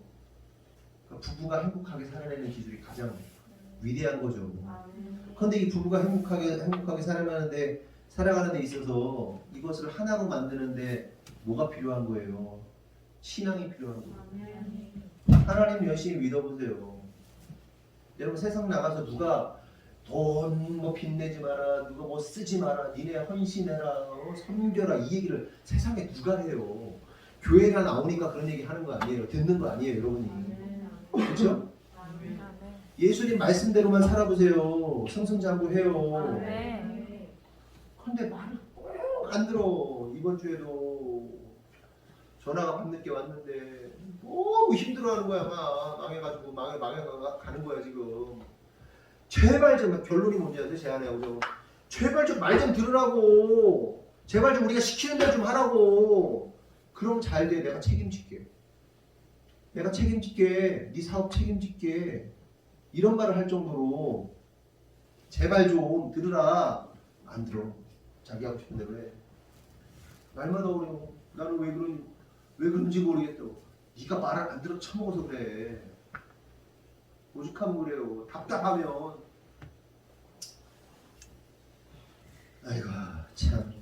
그러니까 부부가 행복하게 살아내는 기술이 가장 위대한 거죠. 그런데 이 부부가 행복하게 살아가는 데 있어서 이것을 하나로 만드는데 뭐가 필요한 거예요? 신앙이 필요한 거예요. 하나님 열심히 믿어보세요. 여러분 세상 나가서 누가 돈 빚내지 마라, 누가 뭐 쓰지 마라, 니네 헌신해라, 섬겨라 이 얘기를 세상에 누가 해요? 교회가 나오니까 그런 얘기 하는 거 아니에요? 듣는 거 아니에요, 여러분이? 그렇죠? 예수님 말씀대로만 살아보세요. 승승장구해요. 그런데 말을 꼭 안 들어. 이번 주에도 전화가 밤늦게 왔는데 너무 힘들어하는 거야. 막 망해가지고 망해가는 거야 지금. 제발 좀 결론이 뭔지 아세요? 제 아내하고 제발 좀 말 좀 들으라고. 제발 좀 우리가 시키는 대로 좀 하라고. 그럼 잘 돼. 내가 책임질게. 네 사업 책임질게. 이런 말을 할 정도로 제발 좀 들으라. 안 들어. 자기 하고 싶은 대로 해. 날마다 어려워. 나는 왜 그런지 모르겠다고. 네가 말을 안 들어 처먹어서 그래. 오죽하면 그래요. 답답하면. 아이고 참.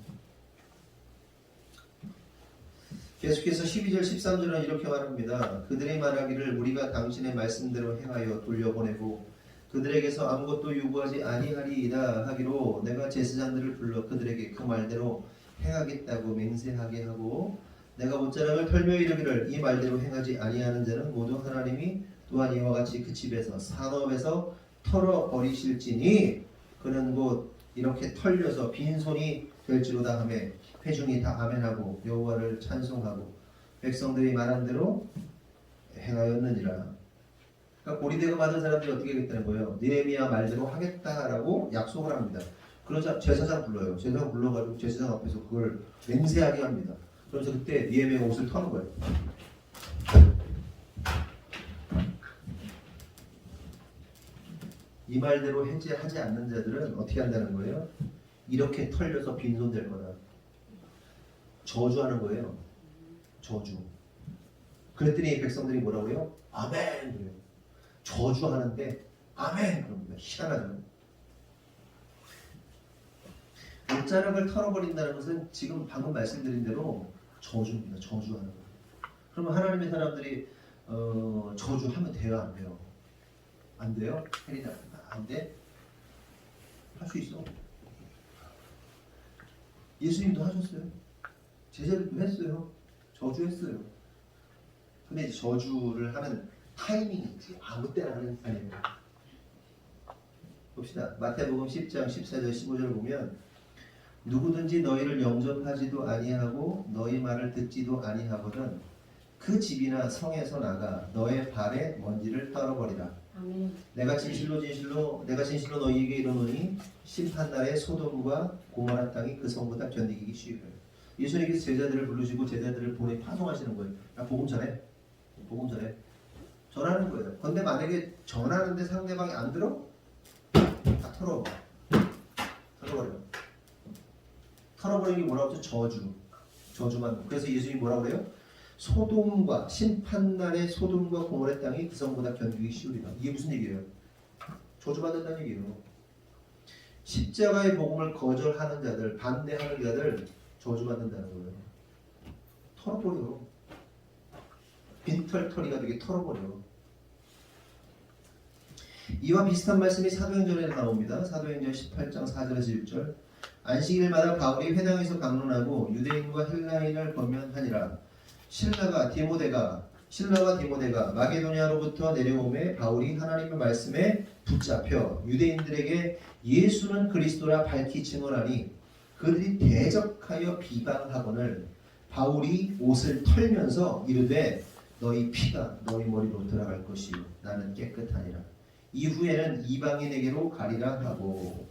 계속해서 12절 13절은 이렇게 말합니다. 그들이 말하기를 우리가 당신의 말씀대로 행하여 돌려보내고 그들에게서 아무것도 요구하지 아니하리이다 하기로 내가 제사장들을 불러 그들에게 그 말대로 행하겠다고 맹세하게 하고 내가 못자랑을 털며 이르기를 이 말대로 행하지 아니하는 자는 모두 하나님이 또한 이와 같이 그 집에서 산업에서 털어버리실지니 그는 곧 이렇게 털려서 빈손이 될지로다 하며 회중이 다 아멘하고 여호와를 찬송하고 백성들이 말한 대로 행하였느니라. 그러니까 고리대금 받은 사람들이 어떻게 하겠다는 거예요? 느헤미야 말대로 하겠다라고 약속을 합니다. 그러자 제사장 불러요. 제사장 불러가지고 제사장 앞에서 그걸 맹세하게 합니다. 그래서 그때 느헤미야 옷을 터는 거예요. 이 말대로 해제하지 않는 자들은 어떻게 한다는 거예요? 이렇게 털려서 빈손 될 거다. 저주하는 거예요. 저주. 그랬더니 백성들이 뭐라고요? 아멘. 그래요. 저주하는데 아멘. 그럽니다. 희한하죠. 옷자락을 털어버린다는 것은 지금 방금 말씀드린 대로 저주입니다. 저주하는 거예요. 그러면 하나님의 사람들이 저주하면 돼요? 안 돼요? 안 돼요? 혜리다. 안 돼? 할 수 있어. 예수님도 하셨어요. 제자들도 했어요. 저주했어요. 근데 이제 저주를 하는 타이밍이 있지. 아무 때나 하는 게 아니에요. 봅시다. 마태복음 10장 14절 15절 보면 누구든지 너희를 영접하지도 아니하고 너희 말을 듣지도 아니하거든 그 집이나 성에서 나가 너의 발에 먼지를 떨어버리라. 아멘. 내가 진실로 너희에게 이르노니 심판날에 소돔과 고모라 땅이 그 성보다 견디기 쉬우리라. 예수님께서 제자들을 부르시고 제자들을 보내 파송하시는 거예요. 야, 복음 전해. 복음 전해. 전하는 거예요. 근데 만약에 전하는데 상대방이 안 들어? 다 털어버려. 털어버리는 게 뭐라고 하죠? 저주만. 그래서 예수님이 뭐라고 그래요? 소돔과 심판날의 소돔과 고모라 땅이 그 성보다 견디기 쉬우리라. 이게 무슨 얘기예요? 저주받는다는 얘기예요. 십자가의 복음을 거절하는 자들, 반대하는 자들 저주받는다는 거예요. 털어버려. 빈털터리가 되게 털어버려. 이와 비슷한 말씀이 사도행전에 나옵니다. 사도행전 18장 4절에서 6절. 안식일마다 바울이 회당에서 강론하고 유대인과 헬라인을 권면하니라. 신라와 디모데가 마게도냐로부터 내려오매 바울이 하나님의 말씀에 붙잡혀 유대인들에게 예수는 그리스도라 밝히 증언하니 그들이 대적하여 비방하거늘 바울이 옷을 털면서 이르되 너희 피가 너희 머리로 들어갈 것이요 나는 깨끗하니라. 이후에는 이방인에게로 가리라 하고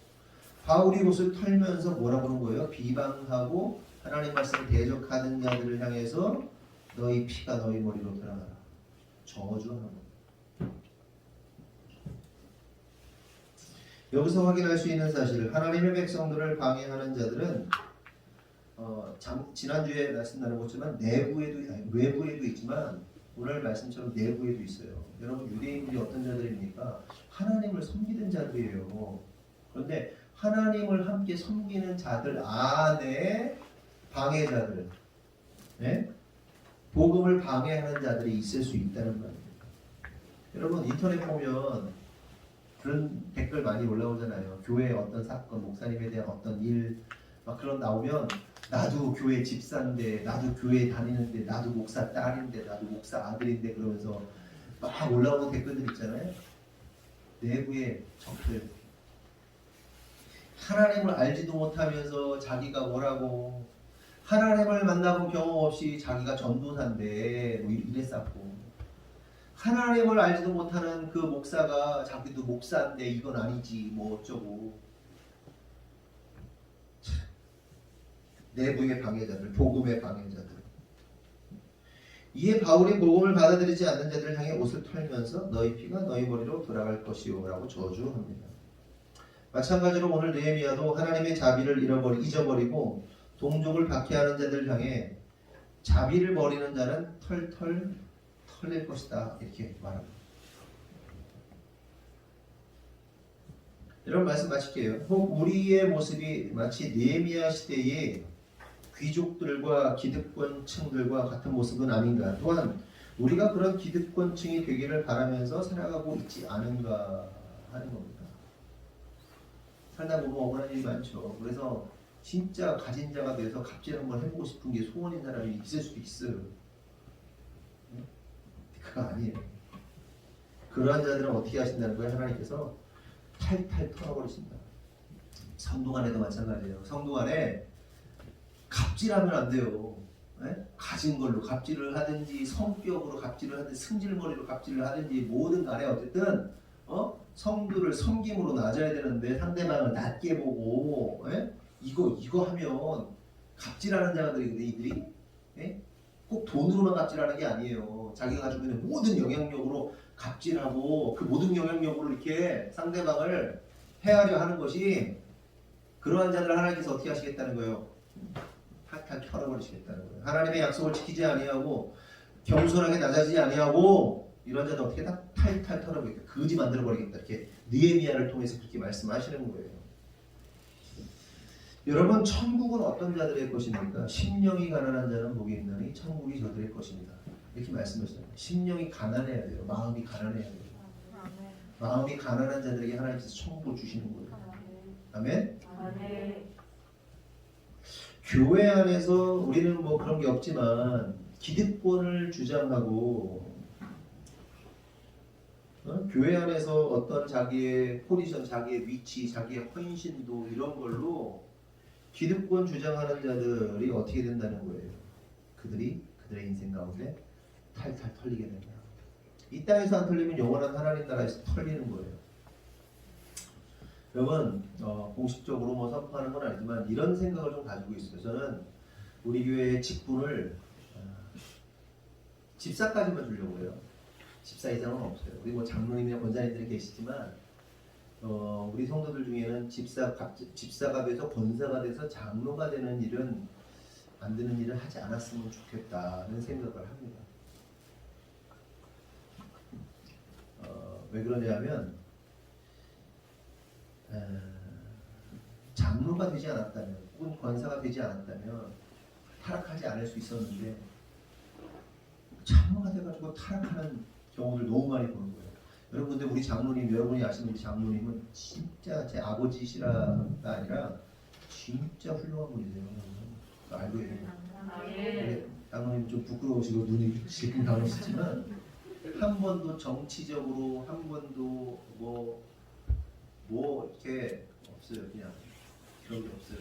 바울이 옷을 털면서 뭐라고 하는 거예요? 비방하고 하나님 말씀을 대적하는 자들을 향해서 너희 피가 너희 머리로 들어가라. 저주하는 거예요. 여기서 확인할 수 있는 사실, 하나님의 백성들을 방해하는 자들은 지난주에 말씀 나눠봤지만 외부에도 있지만 오늘 말씀처럼 내부에도 있어요. 여러분 유대인들이 어떤 자들입니까? 하나님을 섬기는 자들이에요. 그런데 하나님을 함께 섬기는 자들 안에 방해자들, 네? 복음을 방해하는 자들이 있을 수 있다는 말입니다. 여러분 인터넷 보면 그런 댓글 많이 올라오잖아요. 교회 어떤 사건, 목사님에 대한 어떤 일 막 그런 나오면 나도 교회 집사인데, 나도 교회 다니는데, 나도 목사 딸인데, 나도 목사 아들인데 그러면서 막 올라오는 댓글들 있잖아요. 내부의 적들. 하나님을 알지도 못하면서 자기가 뭐라고 하나님을 만나본 경험 없이 자기가 전도사인데 뭐 이랬었고 하나님을 알지도 못하는 그 목사가 자기도 목사인데 이건 아니지 뭐 어쩌고 내부의 방해자들, 복음의 방해자들. 이에 바울이 복음을 받아들이지 않는 자들을 향해 옷을 털면서 너희 피가 너희 머리로 돌아갈 것이요 라고 저주합니다. 마찬가지로 오늘 느헤미야도 하나님의 자비를 잊어버리고 동족을 박해하는 자들을 향해 자비를 버리는 자는 털릴 것이다 이렇게 말합니다. 이런 말씀 마칠게요. 혹 우리의 모습이 마치 느헤미야 시대의 귀족들과 기득권층들과 같은 모습은 아닌가. 또한 우리가 그런 기득권층이 되기를 바라면서 살아가고 있지 않은가 하는 겁니다. 살다 보면 억울한 일이 많죠. 그래서 진짜 가진 자가 돼서 갑질 한번 해보고 싶은 게 소원인 사람이 있을 수도 있어요. 그거 아니에요. 그러한 자들은 어떻게 하신다는 거예요? 하나님께서 탈탈 털어버리신다. 성도간에도 마찬가지예요. 성도간에 갑질하면 안 돼요. 네? 가진 걸로 갑질을 하든지 성격으로 갑질을 하든지 승질머리로 갑질을 하든지 뭐든 간에 어쨌든 성도를 섬김으로 낮아야 되는데 상대방을 낮게 보고 이거 하면 갑질하는 자들인데 이들이 꼭 돈으로만 갑질하는 게 아니에요. 자기가 가지고 있는 모든 영향력으로 갑질하고 그 모든 영향력으로 이렇게 상대방을 해하려 하는 것이 그러한 자들을 하나님께서 어떻게 하시겠다는 거예요? 탈탈 털어버리시겠다는 거예요. 하나님의 약속을 지키지 아니하고 겸손하게 낮아지지 아니하고 이런 자들 어떻게 다 탈탈 털어버리겠다. 거지 만들어버리겠다. 이렇게 느헤미야를 통해서 그렇게 말씀하시는 거예요. 여러분 천국은 어떤 자들의 것입니까? 심령이 가난한 자는 복이 있나니 천국이 저들의 것입니다. 이렇게 말씀하셨어요. 심령이 가난해야 돼요. 마음이 가난해야 돼요. 마음이 가난한 자들에게 하나님께서 천국을 주시는 거예요. 아멘? 교회 안에서 우리는 뭐 그런 게 없지만 기득권을 주장하고 교회 안에서 어떤 자기의 포지션, 자기의 위치, 자기의 헌신도 이런 걸로 기득권 주장하는 자들이 어떻게 된다는 거예요? 그들이 그들의 인생 가운데 탈탈 털리게 된다. 이 땅에서 안 털리면 영원한 하나님 나라에서 털리는 거예요. 여러분 공식적으로 뭐 선포하는 건 아니지만 이런 생각을 좀 가지고 있어요. 저는 우리 교회의 직분을 집사까지만 주려고 해요. 집사 이상은 없어요. 우리 뭐 장로님이나 권사님들이 계시지만 우리 성도들 중에는 집사가 돼서 권사가 돼서 장로가 되는 일은 만드는 일을 하지 않았으면 좋겠다는 생각을 합니다. 왜 그러냐면 장로가 되지 않았다면 혹은 권사가 되지 않았다면 타락하지 않을 수 있었는데 장로가 돼가지고 타락하는 경우를 너무 많이 보는 거예요. 여러분들 우리 장로님, 여러분이 아시는 우리 장로님은 진짜 제 아버지시라가 아니라 진짜 훌륭한 분이세요. 알고 계세요. 장로님 좀 부끄러우시고 눈이 지금 감으시지만 한 번도 정치적으로 한 번도 뭐 이렇게 없어요. 그냥 그런 게 없어요.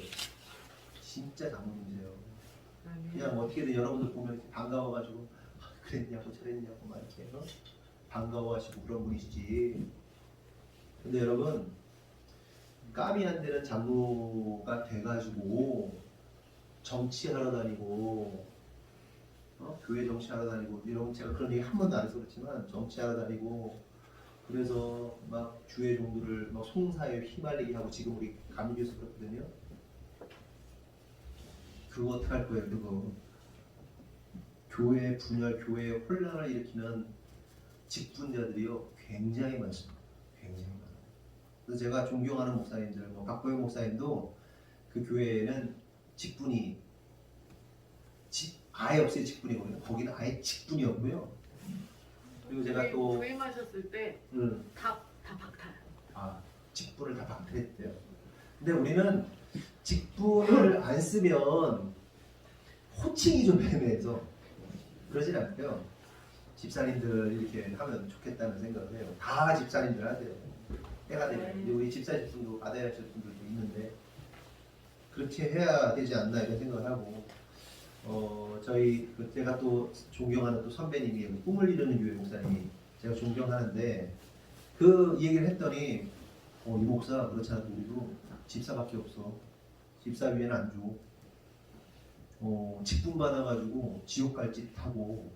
진짜 장로님이세요. 그냥 어떻게든 여러분들 보면 이렇게 반가워가지고 그랬냐고 저랬냐고 막 이렇게 반가워하시고 그런 분이시지. 근데 여러분 까미 안 되는 장로가 돼가지고 정치하러 다니고 교회 정치하러 다니고 이런 제가 그런 얘기 한 번도 안 해서 그렇지만 정치하러 다니고 그래서 막 주의 종들을 막 송사에 휘말리게 하고 지금 우리 감리교에서 그렇거든요. 그거 어떡할 거예요? 그거 교회 분열, 교회에 혼란을 일으키는 직분자들이요 굉장히 많습니다. 굉장히 많아요. 그래서 제가 존경하는 목사님들, 박보영 목사님도 그 교회에는 직분이 아예 없어요. 직분이거든요. 거기는 아예 직분이 없고요. 그리고 제가 또 부임하셨을 때 다 박탈. 직분을 다 박탈했대요. 근데 우리는 직분을 안 쓰면 호칭이 좀 애매해서 그러진 않고요. 집사님들 이렇게 하면 좋겠다는 생각을 해요. 다 집사님들 하세요. 때가 되면 우리 집사 집분도 받아야 할 분들도 있는데 그렇게 해야 되지 않나 이런 생각을 하고 저희 제가 또 존경하는 또 선배님이 꿈을 이루는 교회 목사님이 제가 존경하는데 그 얘기를 했더니 이 목사 그렇지 않아도 우리도 집사밖에 없어. 집사 위에는 안 줘. 직분 받아가지고 지옥 갈 짓 하고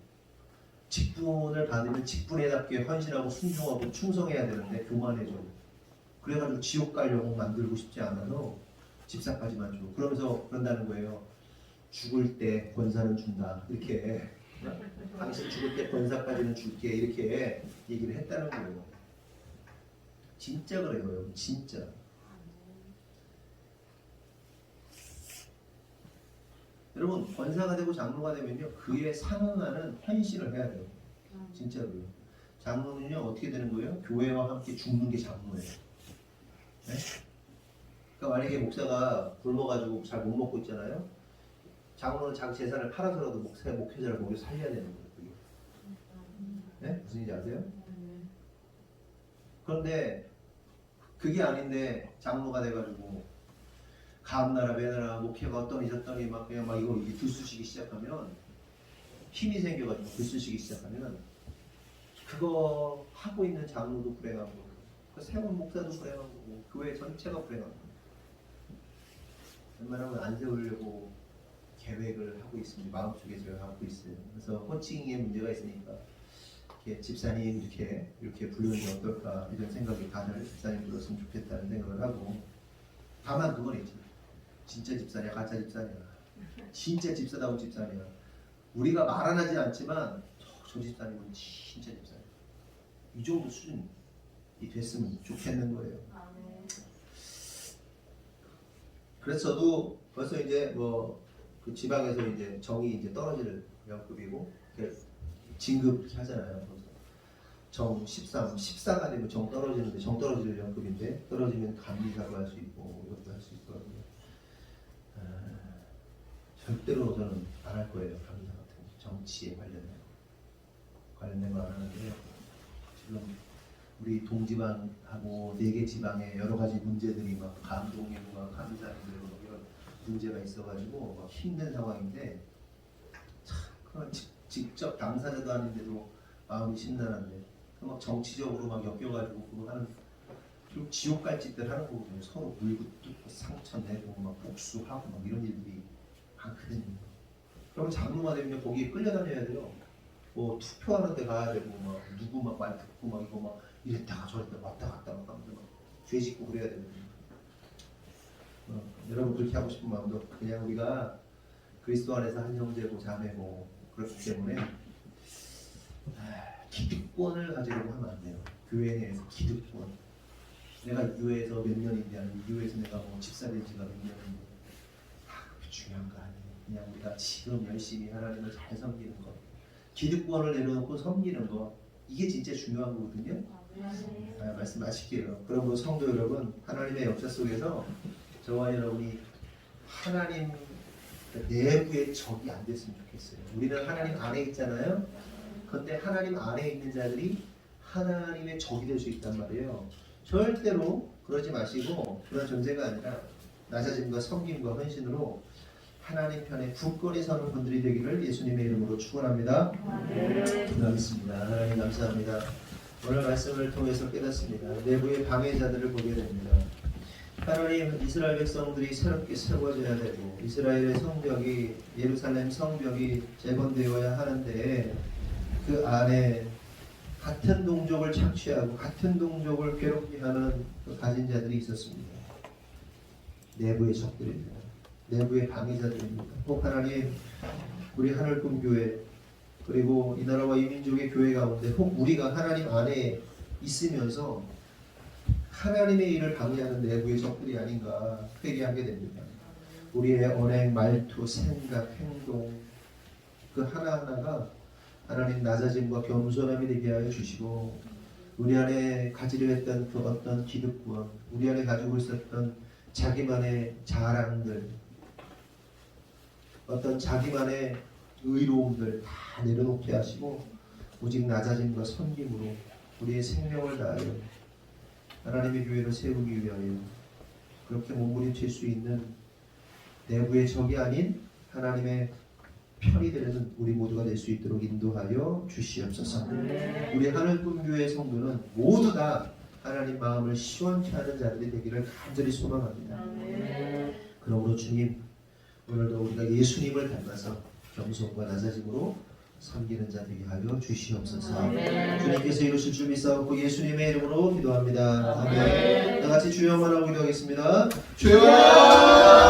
직분을 받으면 직분에답게 헌신하고 순종하고 충성해야 되는데 교만해져. 그래가지고 지옥 가려고 만들고 싶지 않아서 집사까지만 줘. 그러면서 그런다는 거예요. 죽을 때 권사는 준다. 이렇게 당신 죽을 때 권사까지는 줄게. 이렇게 얘기를 했다는 거예요. 진짜 그래요. 여러분. 진짜. 여러분 권사가 되고 장로가 되면요 그에 상응하는 헌신을 해야 돼요. 진짜로요. 장로는요 어떻게 되는 거예요? 교회와 함께 죽는 게 장로예요. 네? 그러니까 만약에 목사가 굶어가지고 잘 못 먹고 있잖아요. 장로는 자기 재산을 팔아서라도 목회자를 거기 살려야 되는 거예요. 그게. 네? 무슨 얘기인지 아세요? 그런데 그게 아닌데 장로가 돼가지고 감나라 배나라 목회가 어떠니 저떠니 막 그냥 막 이거 들쑤시기 시작하면 힘이 생겨가지고 들쑤시기 시작하면 그거 하고 있는 장로도 불행한 거고 그 세운 목사도 불행한 거고 교회 전체가 불행한 거고 웬만하면 안 세우려고 계획을 하고 있습니다. 마음속에 제가 갖고 있어요. 그래서 호칭에 문제가 있으니까 이렇게 집사님 이렇게 부르는 게 어떨까 이런 생각이 다들 집사님 불렀으면 좋겠다는 생각을 하고, 다만 그건 있지. 진짜 집사냐 가짜 집사냐. 진짜 집사다운 집사냐. 우리가 말 안 하진 않지만 저 집사님은 진짜 집사냐. 이 정도 수준이 됐으면 좋겠는 거예요. 그래서 저도 벌써 이제 그 지방에서 이제 정이 이제 떨어질 연급이고 진급 하잖아요. 정 13, 14가 되면 정 떨어지는데 정 떨어질 연급인데 떨어지면 감리사도 할 수 있고 이것도 할 수 있거든요. 절대로 저는 안 할 거예요. 감리사 같은 거. 정치에 관련된 거 안 하는데요. 지금 우리 동지방하고 4개 지방에 여러 가지 문제들이 막 감독님과 감리사님들 이런 문제가 있어가지고 막 힘든 상황인데, 참 그건 직접 당사자도 아닌데도 마음이 심란한데 막 정치적으로 막 엮여가지고 그거 하는 좀 지옥 갈 짓들 하는 거거든요. 서로 물고 뜯고 상처 내고 막 복수하고 막 이런 일들이 많거든요. 그러면 장로가 되면 거기에 끌려다녀야 돼요. 뭐 투표하는 데 가야 되고 막 누구 막 말 듣고 막 이거 막 이랬다가 저랬다가 왔다 갔다 막 하면서 막 죄 짓고 그래야 되거든요. 여러분 그렇게 하고 싶은 마음도 그냥 우리가 그리스도 안에서 한 형제고 자매고 그렇기 때문에 기득권을 가지려고 하면 안 돼요. 교회 내에서 기득권. 내가 이 교회에서 몇 년인데 아니면 이 교회에서 내가 뭐 집사된 지가 몇 년인데 그게 중요한 거 아니에요. 그냥 우리가 지금 열심히 하나님을 잘 섬기는 거, 기득권을 내려놓고 섬기는 거, 이게 진짜 중요한 거거든요. 말씀 마칠게요. 그러므로 성도 여러분, 하나님의 역사 속에서 저와 여러분이 하나님 내부의 적이 안 됐으면 좋겠어요. 우리는 하나님 안에 있잖아요. 그런데 하나님 안에 있는 자들이 하나님의 적이 될 수 있단 말이에요. 절대로 그러지 마시고 그런 존재가 아니라 낮아짐과 섬김과 헌신으로 하나님 편에 굳건히 서는 분들이 되기를 예수님의 이름으로 축원합니다. 기도하겠습니다. 하나님 감사합니다. 오늘 말씀을 통해서 깨닫습니다. 내부의 방해자들을 보게 됩니다. 하나님, 이스라엘 백성들이 새롭게 세워져야 되고 이스라엘의 성벽이, 예루살렘 성벽이 재건되어야 하는데 그 안에 같은 동족을 착취하고 같은 동족을 괴롭게 하는 그 가진 자들이 있었습니다. 내부의 적들입니다. 내부의 방해자들입니다. 혹 하나님, 우리 하늘꿈 교회 그리고 이 나라와 이 민족의 교회 가운데 혹 우리가 하나님 안에 있으면서 하나님의 일을 방해하는 내부의 적들이 아닌가 회개하게 됩니다. 우리의 언행, 말투, 생각, 행동 그 하나하나가 하나님 낮아짐과 겸손함이 되게 하여 주시고, 우리 안에 가지려 했던 그 어떤 기득권, 우리 안에 가지고 있었던 자기만의 자랑들, 어떤 자기만의 의로움들 다 내려놓게 하시고 오직 낮아짐과 섬김으로 우리의 생명을 다하여 하나님의 교회를 세우기 위하여 그렇게 몸부림칠 수 있는 내부의 적이 아닌 하나님의 편이 되는 우리 모두가 될 수 있도록 인도하여 주시옵소서. 우리 하늘꿈 교회 성도는 모두 다 하나님 마음을 시원케 하는 자들이 되기를 간절히 소망합니다. 그러므로 주님, 오늘도 우리가 예수님을 닮아서 겸손과 낮아짐으로 섬기는 자 되게 하여 주시옵소서. 주님께서 이루실 줄 믿사옵고 예수님의 이름으로 기도합니다. 아멘. 다 같이 주여만 하고 기도하겠습니다. 주여!